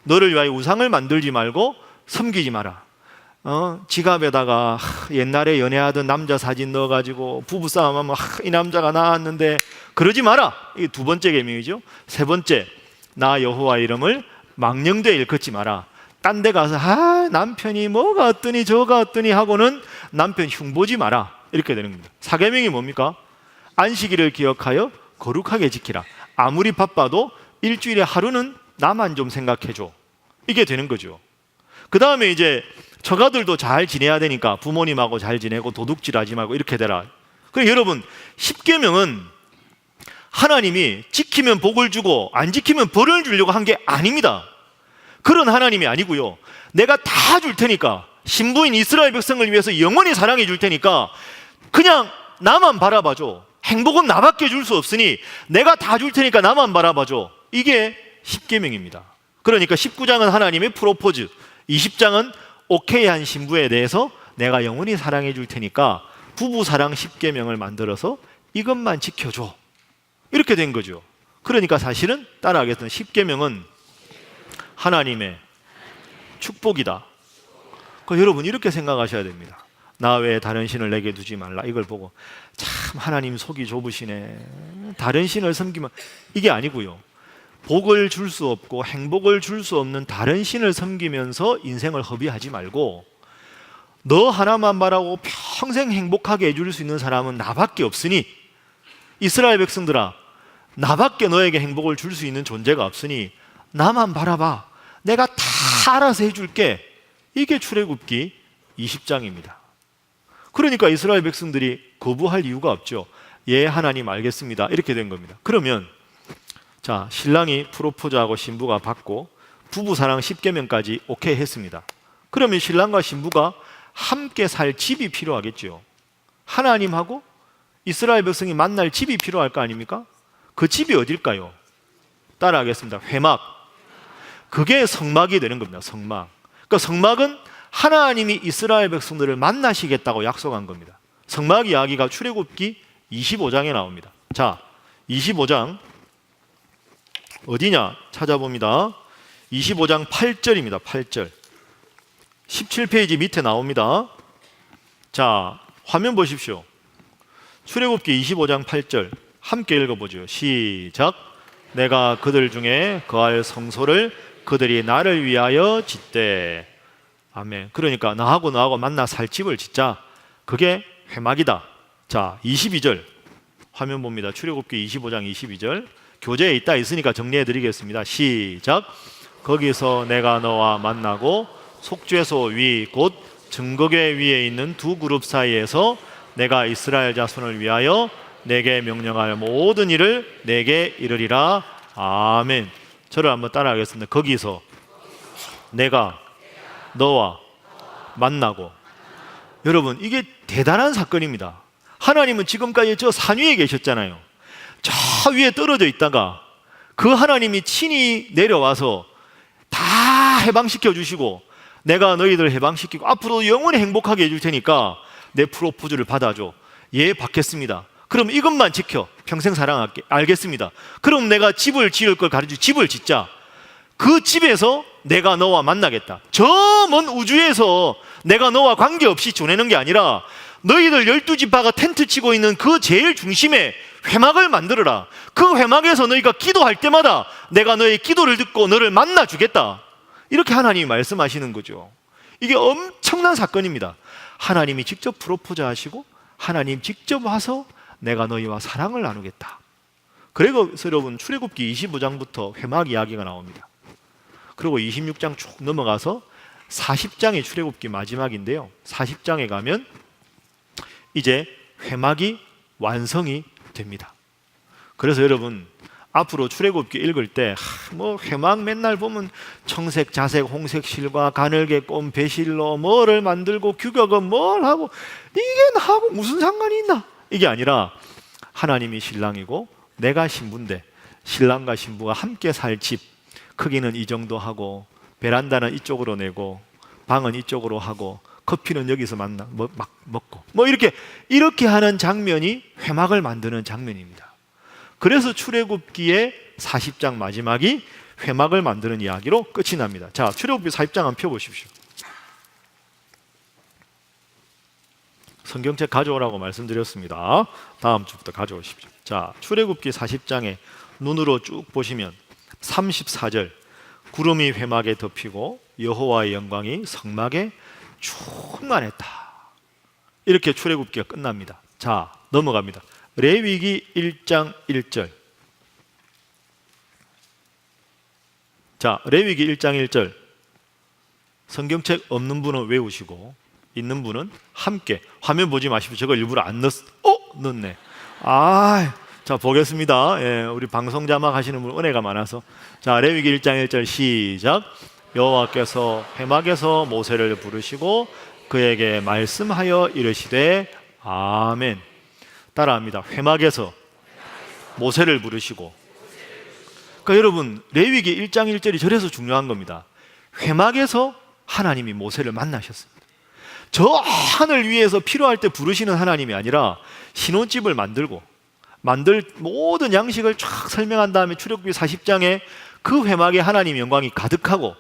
너를 위하여 우상을 만들지 말고 섬기지 마라. 지갑에다가 옛날에 연애하던 남자 사진 넣어가지고 부부싸움하면 이 남자가 나왔는데 그러지 마라. 이게 두 번째 계명이죠. 세 번째, 나 여호와 이름을 망령되이 일컫지 마라. 딴 데 가서 남편이 뭐가 어떠니 저가 어떠니 하고는 남편 흉보지 마라. 이렇게 되는 겁니다. 4계명이 뭡니까? 안식일을 기억하여 거룩하게 지키라. 아무리 바빠도 일주일에 하루는 나만 좀 생각해줘. 이게 되는 거죠. 그 다음에 이제 처가들도 잘 지내야 되니까 부모님하고 잘 지내고 도둑질하지 말고 이렇게 되라. 그럼 여러분, 10계명은 하나님이 지키면 복을 주고 안 지키면 벌을 주려고 한 게 아닙니다. 그런 하나님이 아니고요. 내가 다 줄 테니까, 신부인 이스라엘 백성을 위해서 영원히 사랑해 줄 테니까 그냥 나만 바라봐줘. 행복은 나밖에 줄 수 없으니 내가 다 줄 테니까 나만 바라봐줘. 이게 10계명입니다. 그러니까 19장은 하나님의 프로포즈, 20장은 오케이한 신부에 대해서 내가 영원히 사랑해 줄 테니까 부부사랑 10계명을 만들어서 이것만 지켜줘. 이렇게 된 거죠. 그러니까 사실은 따라하겠습니다. 10계명은 하나님의 축복이다. 여러분 이렇게 생각하셔야 됩니다. 나 외에 다른 신을 내게 두지 말라. 이걸 보고 참 하나님 속이 좁으시네. 다른 신을 섬기면 이게 아니고요. 복을 줄 수 없고 행복을 줄 수 없는 다른 신을 섬기면서 인생을 허비하지 말고 너 하나만 바라고 평생 행복하게 해줄 수 있는 사람은 나밖에 없으니 이스라엘 백성들아, 나밖에 너에게 행복을 줄 수 있는 존재가 없으니 나만 바라봐. 내가 다 알아서 해줄게. 이게 출애굽기 20장입니다. 그러니까 이스라엘 백성들이 거부할 이유가 없죠. 예, 하나님 알겠습니다. 이렇게 된 겁니다. 그러면 자, 신랑이 프로포즈하고 신부가 받고 부부사랑 10계명까지 오케이 했습니다. 그러면 신랑과 신부가 함께 살 집이 필요하겠죠. 하나님하고 이스라엘 백성이 만날 집이 필요할 거 아닙니까? 그 집이 어딜까요? 따라하겠습니다. 회막. 그게 성막이 되는 겁니다. 성막. 그러니까 성막은 하나님이 이스라엘 백성들을 만나시겠다고 약속한 겁니다. 성막 이야기가 출애굽기 25장에 나옵니다. 자, 25장 어디냐 찾아봅니다. 25장 8절입니다. 8절. 17페이지 밑에 나옵니다. 자, 화면 보십시오. 출애굽기 25장 8절 함께 읽어보죠. 시작. 내가 그들 중에 거할 성소를 그들이 나를 위하여 짓되. 아멘. 그러니까 나하고 만나 살 집을 짓자. 그게 회막이다. 자, 22절 화면 봅니다. 출애굽기 25장 22절 교재에 있으니까 정리해 드리겠습니다. 시작. 거기서 내가 너와 만나고 속죄소 위 곧 증거궤 위에 있는 두 그룹 사이에서 내가 이스라엘 자손을 위하여 내게 명령할 모든 일을 내게 이르리라. 아멘. 저를 한번 따라하겠습니다. 거기서 내가 너와 만나고. 여러분, 이게 대단한 사건입니다. 하나님은 지금까지 저 산 위에 계셨잖아요. 저 위에 떨어져 있다가 그 하나님이 친히 내려와서 다 해방시켜 주시고 내가 너희들을 해방시키고 앞으로 영원히 행복하게 해줄 테니까 내 프로포즈를 받아줘. 예, 받겠습니다. 그럼 이것만 지켜. 평생 사랑할게. 알겠습니다. 그럼 내가 집을 지을 걸 가르쳐. 집을 짓자. 그 집에서 내가 너와 만나겠다. 저 먼 우주에서 내가 너와 관계없이 지내는 게 아니라 너희들 12지파가 텐트 치고 있는 그 제일 중심에 회막을 만들어라. 그 회막에서 너희가 기도할 때마다 내가 너의 기도를 듣고 너를 만나 주겠다. 이렇게 하나님이 말씀하시는 거죠. 이게 엄청난 사건입니다. 하나님이 직접 프로포즈 하시고 하나님 직접 와서 내가 너희와 사랑을 나누겠다. 그래서 여러분 출애굽기 25장부터 회막 이야기가 나옵니다. 그리고 26장 쭉 넘어가서 40장이 출애굽기 마지막인데요. 40장에 가면 이제 회막이 완성이 됩니다. 그래서 여러분 앞으로 출애굽기 읽을 때 뭐 회막 맨날 보면 청색, 자색, 홍색 실과 가늘게 꼰 배실로 뭐를 만들고 규격은 뭘 하고 이게 나하고 무슨 상관이 있나? 이게 아니라 하나님이 신랑이고 내가 신부인데 신랑과 신부가 함께 살 집 크기는 이 정도 하고 베란다는 이쪽으로 내고 방은 이쪽으로 하고 커피는 여기서 막 먹고 뭐 이렇게 하는 장면이 회막을 만드는 장면입니다. 그래서 출애굽기의 40장 마지막이 회막을 만드는 이야기로 끝이 납니다. 자, 출애굽기 40장 한번 펴보십시오. 성경책 가져오라고 말씀드렸습니다. 다음 주부터 가져오십시오. 자, 출애굽기 40장에 눈으로 쭉 보시면 34절 구름이 회막에 덮이고 여호와의 영광이 성막에 충만했다. 이렇게 출애굽기가 끝납니다. 자, 넘어갑니다. 레위기 1장 1절. 자, 레위기 1장 1절 성경책 없는 분은 외우시고 있는 분은 함께 화면 보지 마시고 저걸 일부러 안 넣네. 자, 보겠습니다. 예, 우리 방송 자막 하시는 분 은혜가 많아서. 자, 레위기 1장 1절 시작. 여호와께서 회막에서 모세를 부르시고 그에게 말씀하여 이르시되. 아멘. 따라합니다. 회막에서 모세를 부르시고. 그러니까 여러분 레위기 1장 1절이 저래서 중요한 겁니다. 회막에서 하나님이 모세를 만나셨습니다. 저 하늘 위에서 필요할 때 부르시는 하나님이 아니라 신혼집을 만들 모든 양식을 쫙 설명한 다음에 출애굽기 40장에 그 회막에 하나님의 영광이 가득하고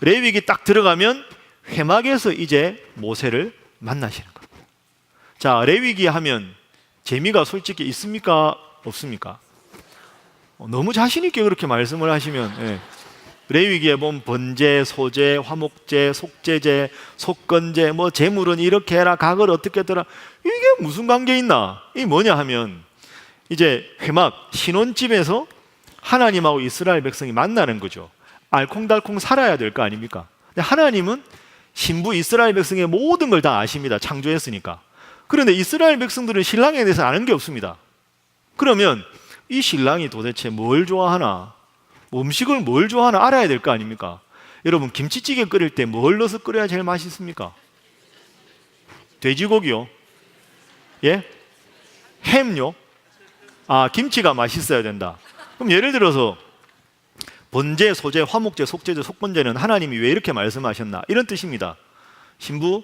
레위기 딱 들어가면 회막에서 이제 모세를 만나시는 겁니다. 자, 레위기 하면 재미가 솔직히 있습니까? 없습니까? 너무 자신 있게 그렇게 말씀을 하시면 예. 레위기에 보면 번제, 소제, 화목제, 속제제, 속건제, 뭐 제물은 이렇게 해라, 각을 어떻게 했더라. 이게 무슨 관계 있나? 이게 뭐냐 하면 이제 회막 신혼집에서 하나님하고 이스라엘 백성이 만나는 거죠. 알콩달콩 살아야 될 거 아닙니까? 근데 하나님은 신부 이스라엘 백성의 모든 걸 다 아십니다. 창조했으니까. 그런데 이스라엘 백성들은 신랑에 대해서 아는 게 없습니다. 그러면 이 신랑이 도대체 뭘 좋아하나, 음식을 뭘 좋아하나 알아야 될 거 아닙니까? 여러분, 김치찌개 끓일 때 뭘 넣어서 끓여야 제일 맛있습니까? 돼지고기요? 예? 햄요? 아, 김치가 맛있어야 된다. 그럼 예를 들어서 번제, 소제, 화목제, 속제제, 속번제는 하나님이 왜 이렇게 말씀하셨나? 이런 뜻입니다. 신부,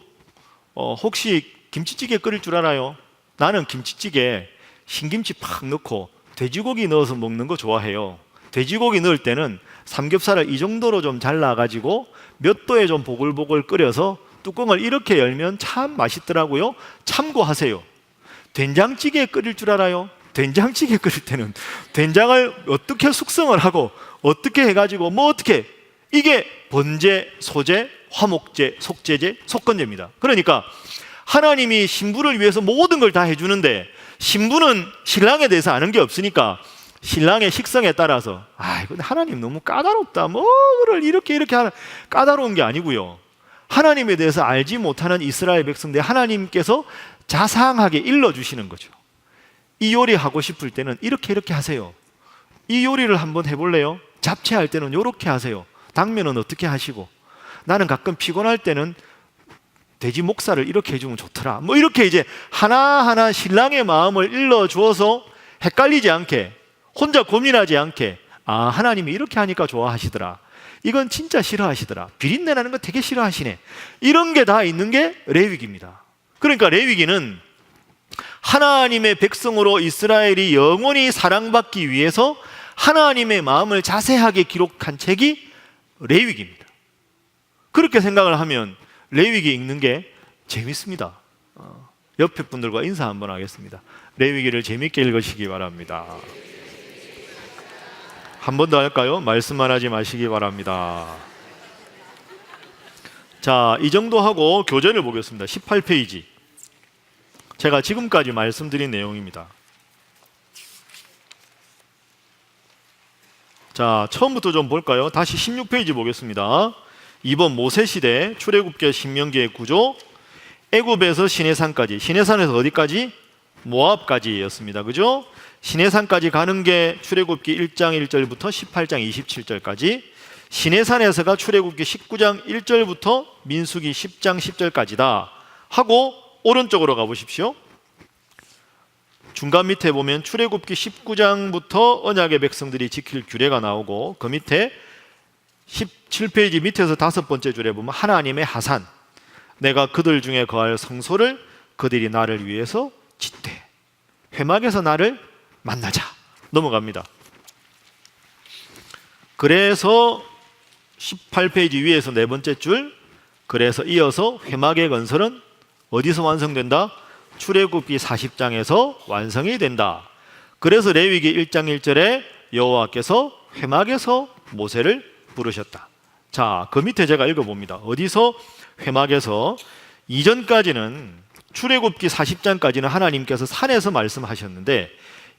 혹시 김치찌개 끓일 줄 알아요? 나는 김치찌개 신김치 팍 넣고 돼지고기 넣어서 먹는 거 좋아해요. 돼지고기 넣을 때는 삼겹살을 이 정도로 좀 잘라가지고 몇 도에 좀 보글보글 끓여서 뚜껑을 이렇게 열면 참 맛있더라고요. 참고하세요. 된장찌개 끓일 줄 알아요? 된장찌개 끓일 때는 된장을 어떻게 숙성을 하고 어떻게 해가지고 뭐 어떻게, 이게 번제, 소제, 화목제, 속제제, 속건제입니다. 그러니까 하나님이 신부를 위해서 모든 걸 다 해주는데 신부는 신랑에 대해서 아는 게 없으니까 신랑의 식성에 따라서 근데 하나님 너무 까다롭다, 뭐를 이렇게 하는, 까다로운 게 아니고요. 하나님에 대해서 알지 못하는 이스라엘 백성들 하나님께서 자상하게 일러주시는 거죠. 이 요리 하고 싶을 때는 이렇게 하세요. 이 요리를 한번 해볼래요? 잡채할 때는 이렇게 하세요. 당면은 어떻게 하시고, 나는 가끔 피곤할 때는 돼지 목살을 이렇게 해주면 좋더라, 뭐 이렇게 이제 하나하나 신랑의 마음을 일러주어서 헷갈리지 않게, 혼자 고민하지 않게, 하나님이 이렇게 하니까 좋아하시더라, 이건 진짜 싫어하시더라, 비린내 나는 거 되게 싫어하시네, 이런 게 다 있는 게 레위기입니다. 그러니까 레위기는 하나님의 백성으로 이스라엘이 영원히 사랑받기 위해서 하나님의 마음을 자세하게 기록한 책이 레위기입니다. 그렇게 생각을 하면 레위기 읽는 게 재밌습니다. 옆에 분들과 인사 한번 하겠습니다. 레위기를 재밌게 읽으시기 바랍니다. 한 번 더 할까요? 말씀만 하지 마시기 바랍니다. 자, 이 정도 하고 교재를 보겠습니다. 18페이지. 제가 지금까지 말씀드린 내용입니다. 자, 처음부터 좀 볼까요? 다시 16페이지 보겠습니다. 이번 모세시대 출애굽기와 신명기의 구조, 애굽에서 시내산까지, 시내산에서 어디까지? 모압까지였습니다. 그죠? 시내산까지 가는 게 출애굽기 1장 1절부터 18장 27절까지, 시내산에서가 출애굽기 19장 1절부터 민수기 10장 10절까지다 하고 오른쪽으로 가보십시오. 중간 밑에 보면 출애굽기 19장부터 언약의 백성들이 지킬 규례가 나오고, 그 밑에 17페이지 밑에서 5번째 줄에 보면 하나님의 하산, 내가 그들 중에 거할 성소를 그들이 나를 위해서 짓되 회막에서 나를 만나자 넘어갑니다. 그래서 18페이지 위에서 4번째 줄, 그래서 이어서 회막의 건설은 어디서 완성된다? 출애굽기 40장에서 완성이 된다. 그래서 레위기 1장 1절에 여호와께서 회막에서 모세를 부르셨다. 자, 그 밑에 제가 읽어봅니다. 어디서? 회막에서. 이전까지는 출애굽기 40장까지는 하나님께서 산에서 말씀하셨는데,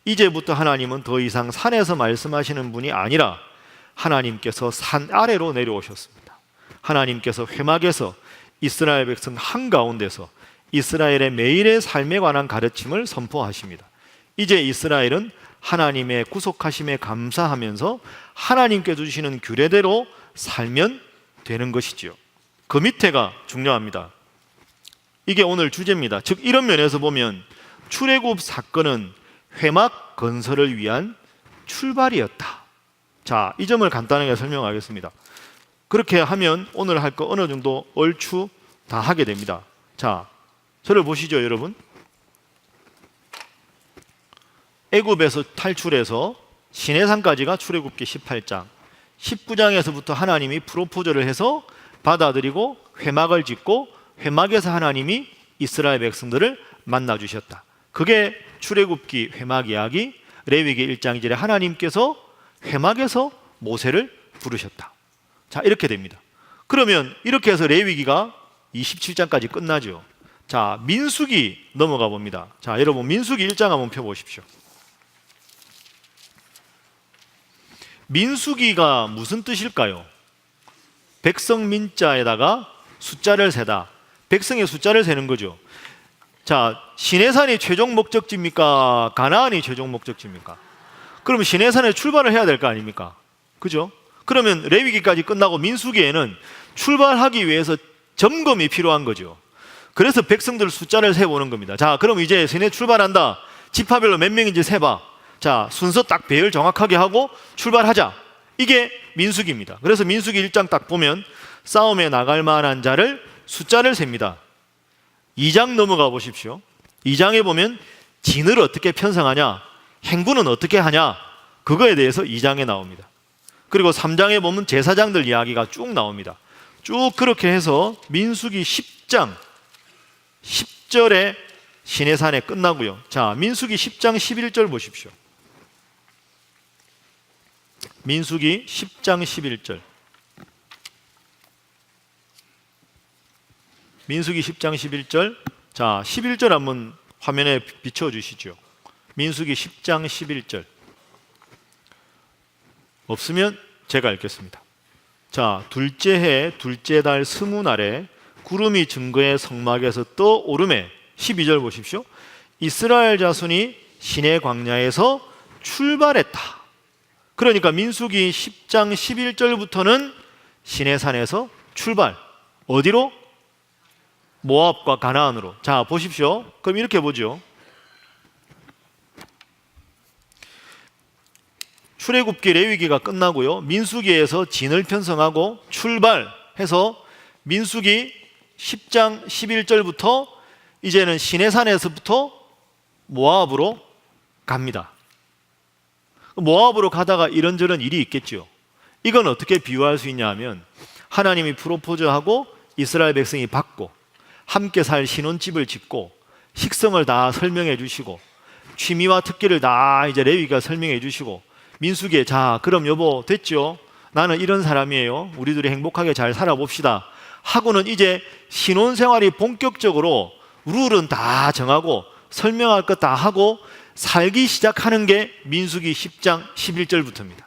이제부터 하나님은 더 이상 산에서 말씀하시는 분이 아니라 하나님께서 산 아래로 내려오셨습니다. 하나님께서 회막에서 이스라엘 백성 한가운데서 이스라엘의 매일의 삶에 관한 가르침을 선포하십니다. 이제 이스라엘은 하나님의 구속하심에 감사하면서 하나님께 주시는 규례대로 살면 되는 것이지요. 그 밑에가 중요합니다. 이게 오늘 주제입니다. 즉, 이런 면에서 보면 출애굽 사건은 회막 건설을 위한 출발이었다. 자, 이 점을 간단하게 설명하겠습니다. 그렇게 하면 오늘 할 거 어느 정도 얼추 다 하게 됩니다. 자, 저를 보시죠, 여러분. 애굽에서 탈출해서 시내산까지가 출애굽기 18장, 19장에서부터 하나님이 프로포즈를 해서 받아들이고 회막을 짓고, 회막에서 하나님이 이스라엘 백성들을 만나 주셨다. 그게 출애굽기 회막 이야기. 레위기 1장 2절에 하나님께서 회막에서 모세를 부르셨다. 자, 이렇게 됩니다. 그러면 이렇게 해서 레위기가 27장까지 끝나죠. 자, 민수기 넘어가 봅니다. 자, 여러분 민수기 1장 한번 펴보십시오. 민수기가 무슨 뜻일까요? 백성 민자에다가 숫자를 세다. 백성의 숫자를 세는 거죠. 자, 시내산이 최종 목적지입니까? 가나안이 최종 목적지입니까? 그러면 시내산에 출발을 해야 될 거 아닙니까? 그죠? 그러면 레위기까지 끝나고 민수기에는 출발하기 위해서 점검이 필요한 거죠. 그래서 백성들 숫자를 세보는 겁니다. 자, 그럼 이제 시내 출발한다. 지파별로 몇 명인지 세봐. 자, 순서 딱 배열 정확하게 하고 출발하자. 이게 민수기입니다. 그래서 민수기 1장 딱 보면 싸움에 나갈 만한 자를 숫자를 셉니다. 2장 넘어가 보십시오. 2장에 보면 진을 어떻게 편성하냐, 행군은 어떻게 하냐, 그거에 대해서 2장에 나옵니다. 그리고 3장에 보면 제사장들 이야기가 쭉 나옵니다. 쭉 그렇게 해서 민수기 10장 10절에 시내산에 끝나고요. 자, 민수기 10장 11절 보십시오. 민수기 10장 11절. 민수기 10장 11절. 자, 11절 한번 화면에 비춰 주시죠. 민수기 10장 11절. 없으면 제가 읽겠습니다. 자, 둘째 해 둘째 달 스무 날에 구름이 증거의 성막에서 떠오르매 12절 보십시오. 이스라엘 자손이 시내 광야에서 출발했다. 그러니까 민수기 10장 11절부터는 시내산에서 출발. 어디로? 모압과 가나안으로. 자, 보십시오. 그럼 이렇게 보죠. 출애굽기 레위기가 끝나고요. 민수기에서 진을 편성하고 출발해서 민수기 10장 11절부터 이제는 시내산에서부터 모압으로 갑니다. 모압으로 가다가 이런저런 일이 있겠죠. 이건 어떻게 비유할 수 있냐 하면 하나님이 프로포즈하고 이스라엘 백성이 받고 함께 살 신혼집을 짓고 식성을 다 설명해 주시고 취미와 특기를 다 이제 레위기가 설명해 주시고 민수기에 자, 그럼 여보 됐죠? 나는 이런 사람이에요. 우리들이 행복하게 잘 살아봅시다. 하고는 이제 신혼생활이 본격적으로 룰은 다 정하고 설명할 것 다 하고 살기 시작하는 게 민수기 10장 11절부터입니다.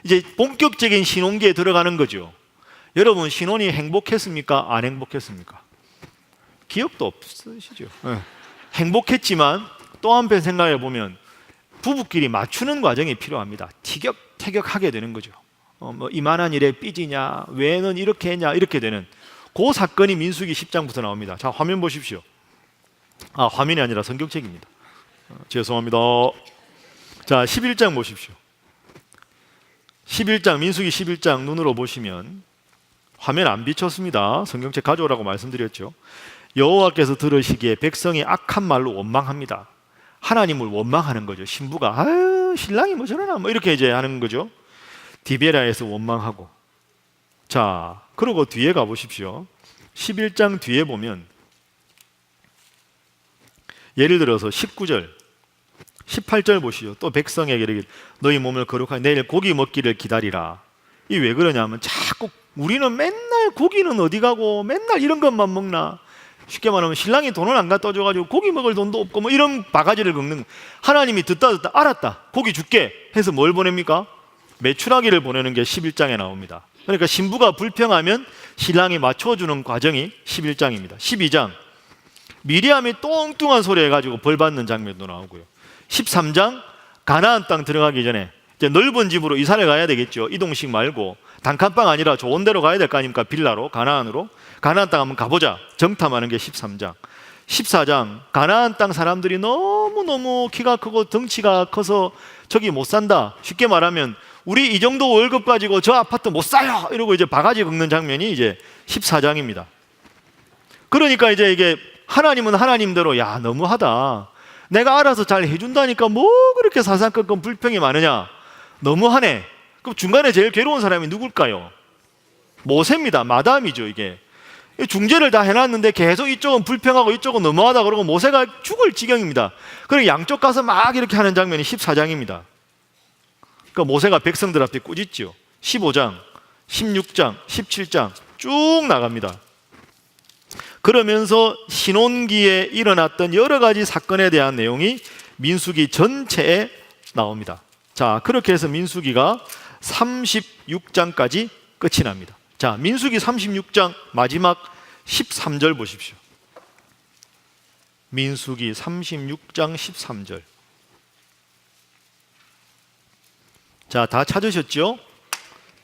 이제 본격적인 신혼기에 들어가는 거죠. 여러분 신혼이 행복했습니까? 안 행복했습니까? 기억도 없으시죠? 네. 행복했지만 또 한편 생각해 보면 부부끼리 맞추는 과정이 필요합니다. 티격태격하게 되는 거죠. 뭐 이만한 일에 삐지냐, 왜 넌 이렇게 했냐, 이렇게 되는 그 사건이 민수기 10장부터 나옵니다. 자, 화면 보십시오. 아, 화면이 아니라 성경책입니다. 죄송합니다. 자, 11장 보십시오. 11장, 민수기 11장 눈으로 보시면 화면 안 비쳤습니다. 성경책 가져오라고 말씀드렸죠. 여호와께서 들으시기에 백성이 악한 말로 원망합니다. 하나님을 원망하는 거죠. 신부가 아유 신랑이 뭐 저러나 뭐 이렇게 이제 하는 거죠. 디베라에서 원망하고. 자, 그리고 뒤에 가보십시오. 11장 뒤에 보면 예를 들어서 19절 18절 보시죠. 또 백성에게 이르기를 너희 몸을 거룩하게 내일 고기 먹기를 기다리라. 이 왜 그러냐면 자꾸 우리는 맨날 고기는 어디 가고 맨날 이런 것만 먹나. 쉽게 말하면 신랑이 돈을 안 갖다 줘가지고 고기 먹을 돈도 없고 뭐 이런 바가지를 긁는. 하나님이 듣다 알았다 고기 줄게 해서 뭘 보냅니까? 메추라기를 보내는 게 11장에 나옵니다. 그러니까 신부가 불평하면 신랑이 맞춰주는 과정이 11장입니다. 12장 미리암이 똥뚱한 소리 해가지고 벌 받는 장면도 나오고요. 13장 가나안 땅 들어가기 전에 이제 넓은 집으로 이사를 가야 되겠죠. 이동식 말고 단칸방 아니라 좋은 데로 가야 될 거 아닙니까? 빌라로 가나안으로. 가나안 땅 한번 가보자 정탐하는 게 13장. 14장 가나안 땅 사람들이 너무너무 키가 크고 덩치가 커서 저기 못 산다. 쉽게 말하면 우리 이 정도 월급 가지고 저 아파트 못 사요 이러고 이제 바가지 긁는 장면이 이제 14장입니다. 그러니까 이제 이게 하나님은 하나님대로 야 너무하다. 내가 알아서 잘 해준다니까 뭐 그렇게 사사건건 불평이 많으냐. 너무하네. 그럼 중간에 제일 괴로운 사람이 누굴까요? 모세입니다. 마담이죠. 이게 중재를 다 해놨는데 계속 이쪽은 불평하고 이쪽은 너무하다 그러고 모세가 죽을 지경입니다. 그리고 양쪽 가서 막 이렇게 하는 장면이 14장입니다. 그러니까 모세가 백성들 앞에 꾸짖죠. 15장, 16장, 17장 쭉 나갑니다. 그러면서 신혼기에 일어났던 여러 가지 사건에 대한 내용이 민수기 전체에 나옵니다. 자, 그렇게 해서 민수기가 36장까지 끝이 납니다. 자, 민수기 36장 마지막 13절 보십시오. 민수기 36장 13절. 자, 다 찾으셨죠?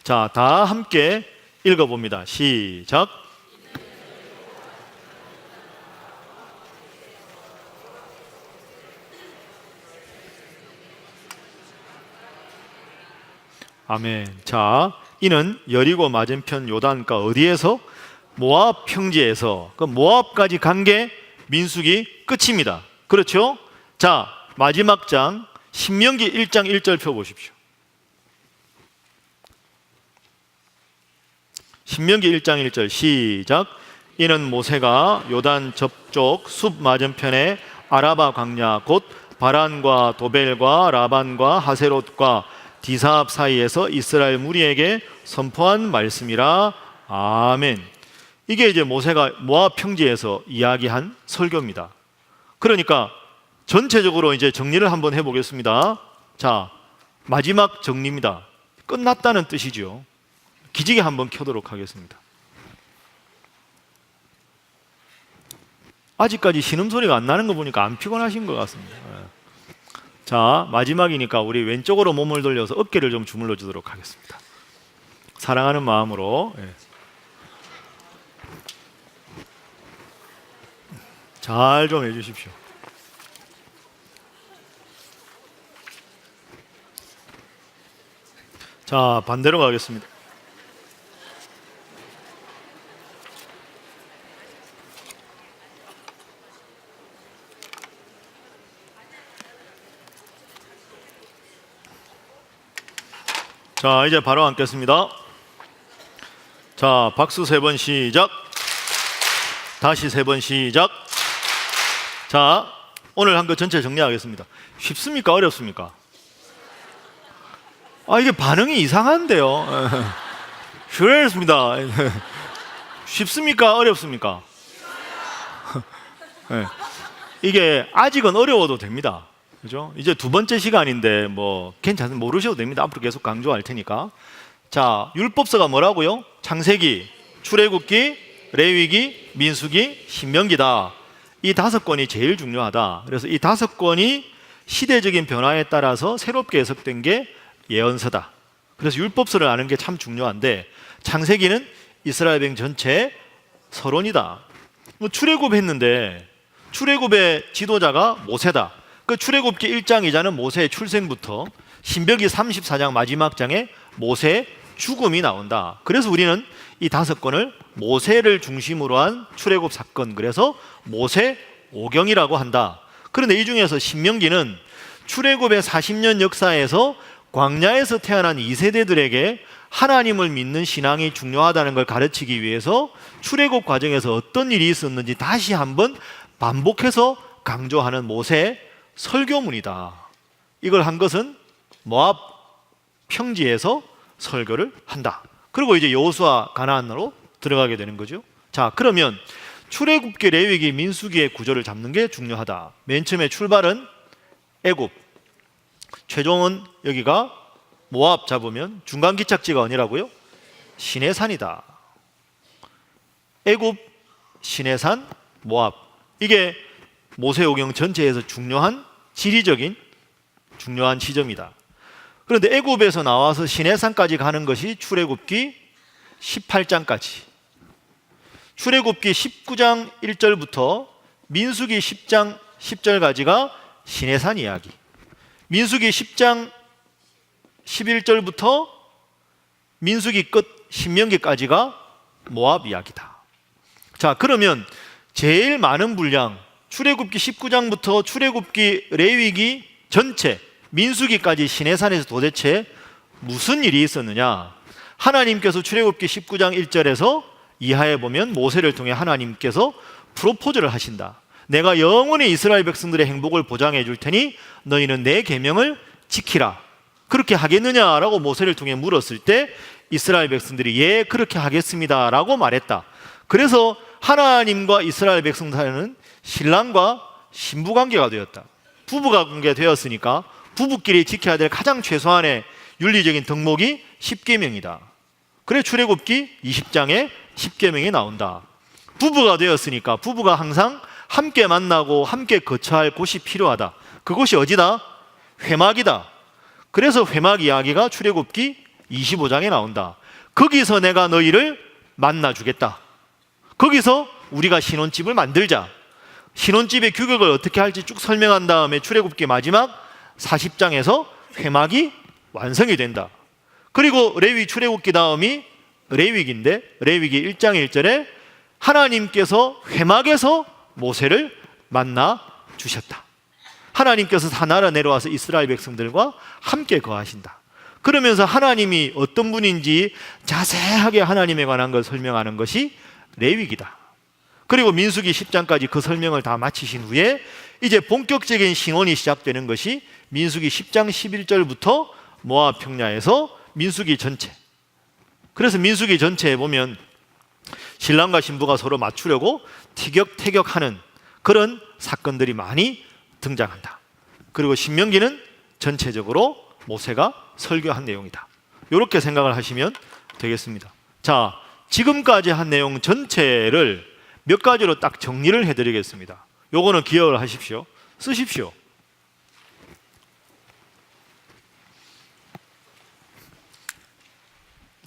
자, 다 함께 읽어봅니다. 시작. 아멘. 자, 이는 여리고 맞은편 요단가 어디에서? 모압 평지에서. 그 모압까지 간 게 민수기 끝입니다. 그렇죠? 자, 마지막 장 신명기 1장 1절 펴보십시오. 신명기 1장 1절 시작. 이는 모세가 요단 접쪽 숲 맞은편에 아라바 광야 곧 바란과 도벨과 라반과 하세롯과 디사압 사이에서 이스라엘 무리에게 선포한 말씀이라. 아멘. 이게 이제 모세가 모압 평지에서 이야기한 설교입니다. 그러니까 전체적으로 이제 정리를 한번 해보겠습니다. 자, 마지막 정리입니다. 끝났다는 뜻이죠. 기지개 한번 켜도록 하겠습니다. 아직까지 신음소리가 안 나는 거 보니까 안 피곤하신 것 같습니다. 자, 마지막이니까 우리 왼쪽으로 몸을 돌려서 어깨를 좀 주물러 주도록 하겠습니다. 사랑하는 마음으로. 잘 좀 해주십시오. 자, 반대로 가겠습니다. 자, 이제 바로 앉겠습니다. 자, 박수 3번 시작. 다시 3번 시작. 자, 오늘 한 거 전체 정리하겠습니다. 쉽습니까? 어렵습니까? 아, 이게 반응이 이상한데요. 그렇습니다. 쉽습니까? 어렵습니까? 네. 이게 아직은 어려워도 됩니다. 그죠? 이제 두 번째 시간인데 뭐 괜찮으면 모르셔도 됩니다. 앞으로 계속 강조할 테니까. 자, 율법서가 뭐라고요? 창세기, 출애굽기, 레위기, 민수기, 신명기다. 이 5권이 제일 중요하다. 그래서 이 5권이 시대적인 변화에 따라서 새롭게 해석된 게 예언서다. 그래서 율법서를 아는 게 참 중요한데, 창세기는 이스라엘 백성 전체의 서론이다. 뭐 출애굽했는데 출애굽의 지도자가 모세다. 그 출애굽기 1장 2장은 모세의 출생부터 신명기 34장 마지막 장에 모세의 죽음이 나온다. 그래서 우리는 이 5권을 모세를 중심으로 한 출애굽 사건, 그래서 모세 오경이라고 한다. 그런데 이 중에서 신명기는 출애굽의 40년 역사에서 광야에서 태어난 2세대들에게 하나님을 믿는 신앙이 중요하다는 걸 가르치기 위해서 출애굽 과정에서 어떤 일이 있었는지 다시 한번 반복해서 강조하는 모세 설교문이다. 이걸 한 것은 모압 평지에서 설교를 한다. 그리고 이제 여호수아 가나안으로 들어가게 되는 거죠. 자, 그러면 출애굽기, 레위기, 민수기의 구조를 잡는 게 중요하다. 맨 처음에 출발은 애굽, 최종은 여기가 모압 잡으면 중간 기착지가 어디라고요? 시내산이다. 애굽, 시내산, 모압. 이게 모세오경 전체에서 중요한 지리적인 중요한 지점이다. 그런데 애굽에서 나와서 시내산까지 가는 것이 출애굽기 18장까지. 출애굽기 19장 1절부터 민수기 10장 10절까지가 시내산 이야기. 민수기 10장 11절부터 민수기 끝 신명기까지가 모압 이야기다. 자, 그러면 제일 많은 분량 출애굽기 19장부터 출애굽기, 레위기 전체 민수기까지 시내산에서 도대체 무슨 일이 있었느냐? 하나님께서 출애굽기 19장 1절에서 이하에 보면 모세를 통해 하나님께서 프로포즈를 하신다. 내가 영원히 이스라엘 백성들의 행복을 보장해 줄 테니 너희는 내 계명을 지키라. 그렇게 하겠느냐라고 모세를 통해 물었을 때 이스라엘 백성들이 예, 그렇게 하겠습니다 라고 말했다. 그래서 하나님과 이스라엘 백성 사이는 신랑과 신부 관계가 되었다. 부부가 관계가 되었으니까 부부끼리 지켜야 될 가장 최소한의 윤리적인 덕목이 10계명이다. 그래 출애굽기 20장에 10계명이 나온다. 부부가 되었으니까 부부가 항상 함께 만나고 함께 거처할 곳이 필요하다. 그곳이 어디다? 회막이다. 그래서 회막 이야기가 출애굽기 25장에 나온다. 거기서 내가 너희를 만나주겠다. 거기서 우리가 신혼집을 만들자. 신혼집의 규격을 어떻게 할지 쭉 설명한 다음에 출애굽기 마지막 40장에서 회막이 완성이 된다. 그리고 레위 출애굽기 다음이 레위기인데 레위기 1장 1절에 하나님께서 회막에서 모세를 만나 주셨다. 하나님께서 하나라 내려와서 이스라엘 백성들과 함께 거하신다. 그러면서 하나님이 어떤 분인지 자세하게 하나님에 관한 걸 설명하는 것이 레위기다. 그리고 민수기 10장까지 그 설명을 다 마치신 후에 이제 본격적인 신혼이 시작되는 것이 민수기 10장 11절부터 모압 평야에서 민수기 전체. 그래서 민수기 전체에 보면 신랑과 신부가 서로 맞추려고 티격태격하는 그런 사건들이 많이 등장한다. 그리고 신명기는 전체적으로 모세가 설교한 내용이다. 이렇게 생각을 하시면 되겠습니다. 자, 지금까지 한 내용 전체를 몇 가지로 딱 정리를 해드리겠습니다. 요거는 기억을 하십시오. 쓰십시오.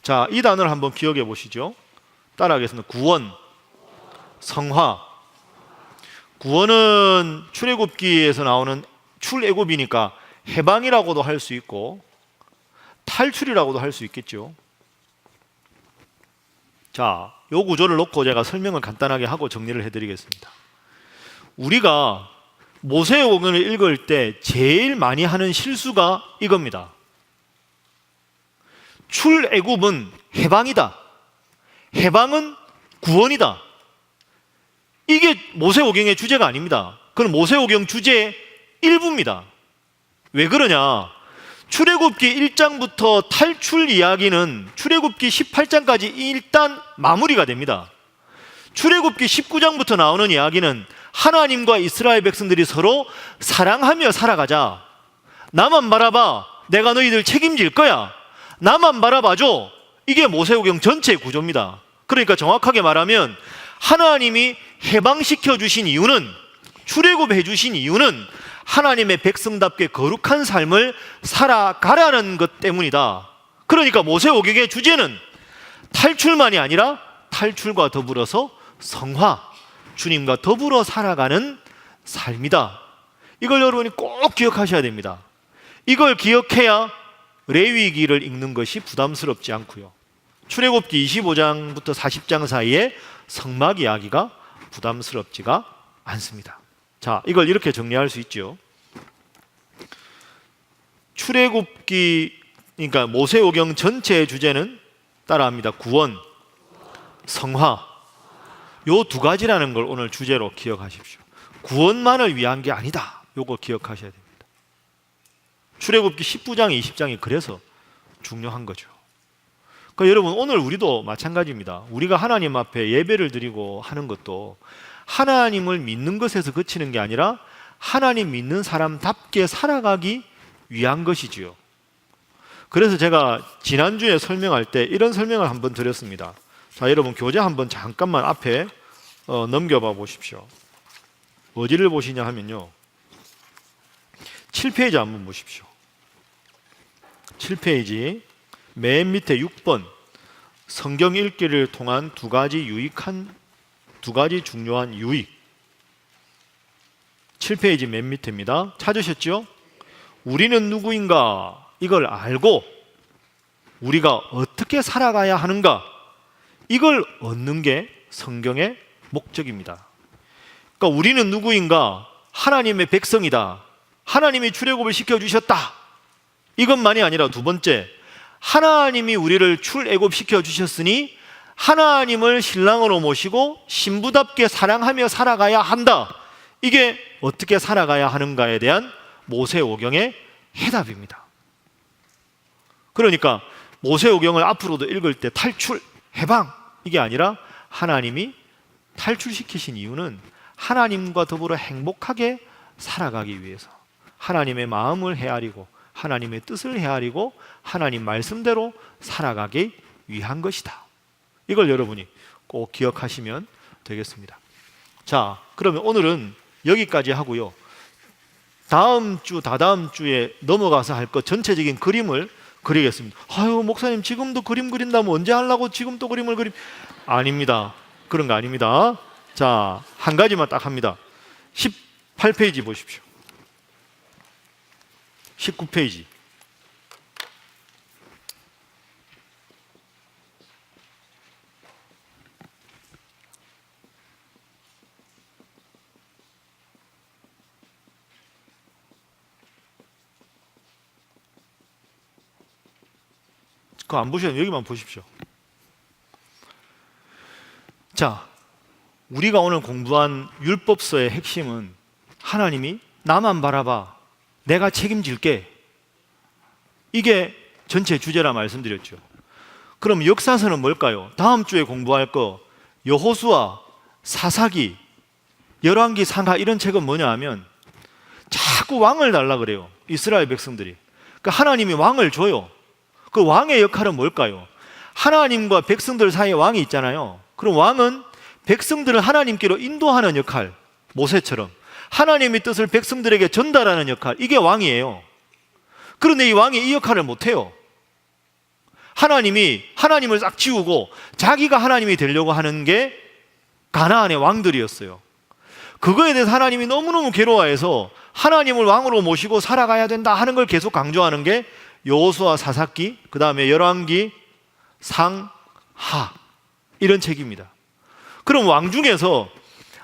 자, 이 단어를 한번 기억해 보시죠. 따라하겠습니다. 구원, 성화. 구원은 출애굽기에서 나오는 출애굽이니까 해방이라고도 할 수 있고 탈출이라고도 할 수 있겠죠. 자, 요 구조를 놓고 제가 설명을 간단하게 하고 정리를 해드리겠습니다. 우리가 모세오경을 읽을 때 제일 많이 하는 실수가 이겁니다. 출애굽은 해방이다. 해방은 구원이다. 이게 모세오경의 주제가 아닙니다. 그건 모세오경 주제의 일부입니다. 왜 그러냐? 출애굽기 1장부터 탈출 이야기는 출애굽기 18장까지 일단 마무리가 됩니다. 출애굽기 19장부터 나오는 이야기는 하나님과 이스라엘 백성들이 서로 사랑하며 살아가자. 나만 바라봐. 내가 너희들 책임질 거야. 나만 바라봐줘. 이게 모세오경 전체의 구조입니다. 그러니까 정확하게 말하면 하나님이 해방시켜 주신 이유는, 출애굽해 주신 이유는 하나님의 백성답게 거룩한 삶을 살아가라는 것 때문이다. 그러니까 모세오경의 주제는 탈출만이 아니라 탈출과 더불어서 성화, 주님과 더불어 살아가는 삶이다. 이걸 여러분이 꼭 기억하셔야 됩니다. 이걸 기억해야 레위기를 읽는 것이 부담스럽지 않고요. 출애굽기 25장부터 40장 사이에 성막 이야기가 부담스럽지가 않습니다. 자, 이걸 이렇게 정리할 수 있죠. 출애굽기, 그러니까 모세오경 전체의 주제는 따라합니다. 구원, 성화. 요 두 가지라는 걸 오늘 주제로 기억하십시오. 구원만을 위한 게 아니다. 요거 기억하셔야 됩니다. 출애굽기 19장, 20장이 그래서 중요한 거죠. 그러니까 여러분, 오늘 우리도 마찬가지입니다. 우리가 하나님 앞에 예배를 드리고 하는 것도 하나님을 믿는 것에서 그치는 게 아니라 하나님 믿는 사람답게 살아가기 위한 것이지요. 그래서 제가 지난주에 설명할 때 이런 설명을 한번 드렸습니다. 자, 여러분 교재 한번 잠깐만 앞에 넘겨봐 보십시오. 어디를 보시냐 하면요, 7페이지 한번 보십시오. 7페이지 맨 밑에 6번, 성경 읽기를 통한 두 가지 중요한 유익. 7페이지 맨 밑입니다. 찾으셨죠? 우리는 누구인가? 이걸 알고 우리가 어떻게 살아가야 하는가? 이걸 얻는 게 성경의 목적입니다. 그러니까 우리는 누구인가? 하나님의 백성이다. 하나님이 출애굽을 시켜주셨다. 이것만이 아니라 두 번째, 하나님이 우리를 출애굽 시켜주셨으니 하나님을 신랑으로 모시고 신부답게 사랑하며 살아가야 한다. 이게 어떻게 살아가야 하는가에 대한 모세오경의 해답입니다. 그러니까 모세오경을 앞으로도 읽을 때 탈출, 해방 이게 아니라 하나님이 탈출시키신 이유는 하나님과 더불어 행복하게 살아가기 위해서, 하나님의 마음을 헤아리고 하나님의 뜻을 헤아리고 하나님 말씀대로 살아가기 위한 것이다. 이걸 여러분이 꼭 기억하시면 되겠습니다. 자, 그러면 오늘은 여기까지 하고요. 다음 주, 다다음 주에 넘어가서 할 것 전체적인 그림을 그리겠습니다. 아유, 목사님 지금도 그림 그린다면 언제 하려고 지금 또 그림을 그림? 아닙니다. 그런 거 아닙니다. 자, 한 가지만 딱 합니다. 18페이지 보십시오. 19페이지. 그거 안 보시면 여기만 보십시오. 자, 우리가 오늘 공부한 율법서의 핵심은 하나님이 나만 바라봐, 내가 책임질게, 이게 전체 주제라 말씀드렸죠. 그럼 역사서는 뭘까요? 다음 주에 공부할 거 여호수아, 사사기, 열왕기, 상하 이런 책은 뭐냐 하면 자꾸 왕을 달라 그래요. 이스라엘 백성들이. 그러니까 하나님이 왕을 줘요. 그 왕의 역할은 뭘까요? 하나님과 백성들 사이에 왕이 있잖아요. 그럼 왕은 백성들을 하나님께로 인도하는 역할, 모세처럼 하나님의 뜻을 백성들에게 전달하는 역할, 이게 왕이에요. 그런데 이 왕이 이 역할을 못해요. 하나님을 싹 지우고 자기가 하나님이 되려고 하는 게 가나안의 왕들이었어요. 그거에 대해서 하나님이 너무너무 괴로워해서 하나님을 왕으로 모시고 살아가야 된다 하는 걸 계속 강조하는 게 여호수아, 사사기, 그 다음에 열왕기, 상하 이런 책입니다. 그럼 왕 중에서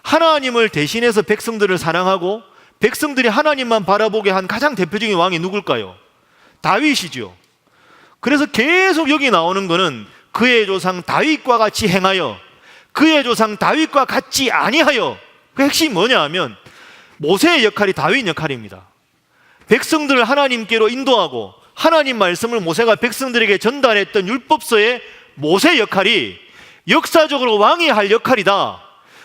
하나님을 대신해서 백성들을 사랑하고 백성들이 하나님만 바라보게 한 가장 대표적인 왕이 누굴까요? 다윗이죠. 그래서 계속 여기 나오는 거는 그의 조상 다윗과 같이 행하여 그의 조상 다윗과 같지 아니하여, 그 핵심이 뭐냐 하면 모세의 역할이 다윗 역할입니다. 백성들을 하나님께로 인도하고 하나님 말씀을 모세가 백성들에게 전달했던 율법서의 모세 역할이 역사적으로 왕이 할 역할이다.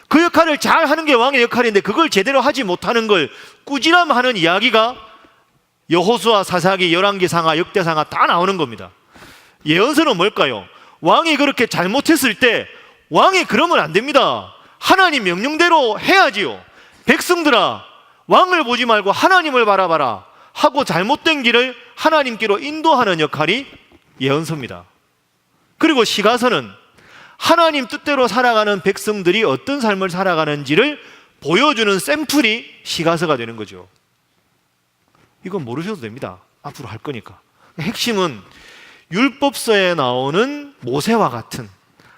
그 역할을 잘 하는 게 왕의 역할인데 그걸 제대로 하지 못하는 걸 꾸지람하는 이야기가 여호수아, 사사기, 열왕기, 상하, 역대상하 다 나오는 겁니다. 예언서는 뭘까요? 왕이 그렇게 잘못했을 때 왕이 그러면 안 됩니다. 하나님 명령대로 해야지요. 백성들아, 왕을 보지 말고 하나님을 바라봐라 하고 잘못된 길을 하나님께로 인도하는 역할이 예언서입니다. 그리고 시가서는 하나님 뜻대로 살아가는 백성들이 어떤 삶을 살아가는지를 보여주는 샘플이 시가서가 되는 거죠. 이건 모르셔도 됩니다. 앞으로 할 거니까. 핵심은 율법서에 나오는 모세와 같은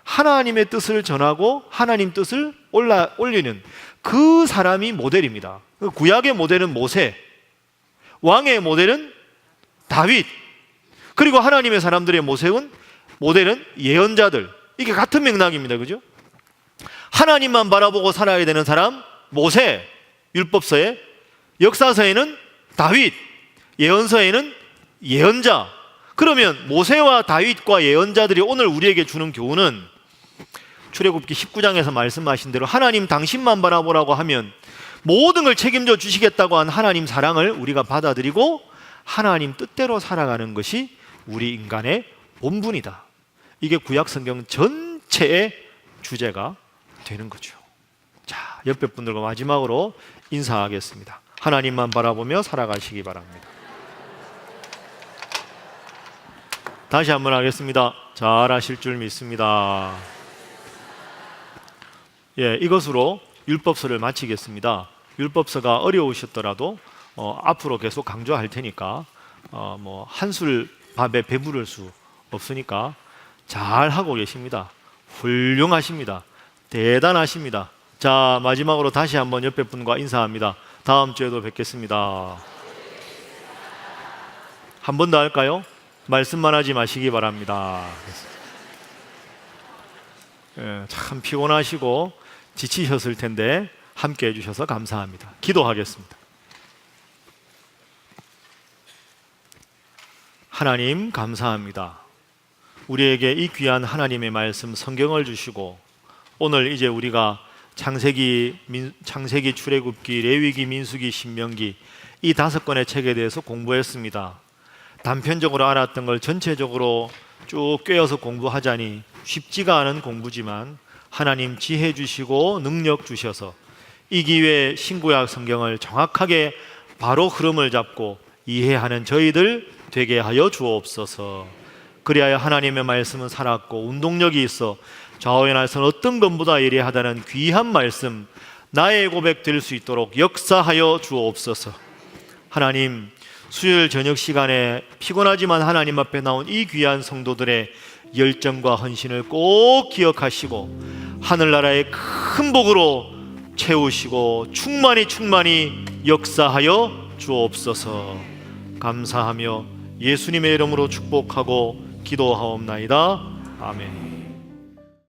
하나님의 뜻을 전하고 하나님 뜻을 올리는 그 사람이 모델입니다. 구약의 모델은 모세, 왕의 모델은 다윗, 그리고 하나님의 사람들의 모델은 예언자들. 이게 같은 맥락입니다. 그죠? 하나님만 바라보고 살아야 되는 사람 모세, 율법서에, 역사서에는 다윗, 예언서에는 예언자. 그러면 모세와 다윗과 예언자들이 오늘 우리에게 주는 교훈은 출애굽기 19장에서 말씀하신 대로 하나님 당신만 바라보라고 하면 모든 걸 책임져 주시겠다고 한 하나님 사랑을 우리가 받아들이고 하나님 뜻대로 살아가는 것이 우리 인간의 본분이다. 이게 구약 성경 전체의 주제가 되는 거죠. 자, 옆에 분들과 마지막으로 인사하겠습니다. 하나님만 바라보며 살아가시기 바랍니다. 다시 한번 하겠습니다. 잘 하실 줄 믿습니다. 예, 이것으로 율법서를 마치겠습니다. 율법서가 어려우셨더라도 앞으로 계속 강조할 테니까 한술 밥에 배부를 수 없으니까 잘 하고 계십니다. 훌륭하십니다. 대단하십니다. 자, 마지막으로 다시 한번 옆에 분과 인사합니다. 다음 주에도 뵙겠습니다. 한 번 더 할까요? 말씀만 하지 마시기 바랍니다. 예, 참 피곤하시고 지치셨을 텐데 함께 해주셔서 감사합니다. 기도하겠습니다. 하나님 감사합니다. 우리에게 이 귀한 하나님의 말씀 성경을 주시고 오늘 이제 우리가 창세기, 출애굽기, 레위기, 민수기, 신명기 이 5권의 책에 대해서 공부했습니다. 단편적으로 알았던 걸 전체적으로 쭉 꿰어서 공부하자니 쉽지가 않은 공부지만 하나님 지혜 주시고 능력 주셔서 이 기회에 신구약 성경을 정확하게 바로 흐름을 잡고 이해하는 저희들 되게 하여 주옵소서. 그리하여 하나님의 말씀은 살았고 운동력이 있어 좌우연하선 어떤 것보다 예리하다는 귀한 말씀 나의 고백 될 수 있도록 역사하여 주옵소서. 하나님, 수요일 저녁 시간에 피곤하지만 하나님 앞에 나온 이 귀한 성도들의 열정과 헌신을 꼭 기억하시고 하늘나라의 큰 복으로 채우시고 충만히 역사하여 주옵소서. 감사하며 예수님의 이름으로 축복하고 기도하옵나이다. 아멘.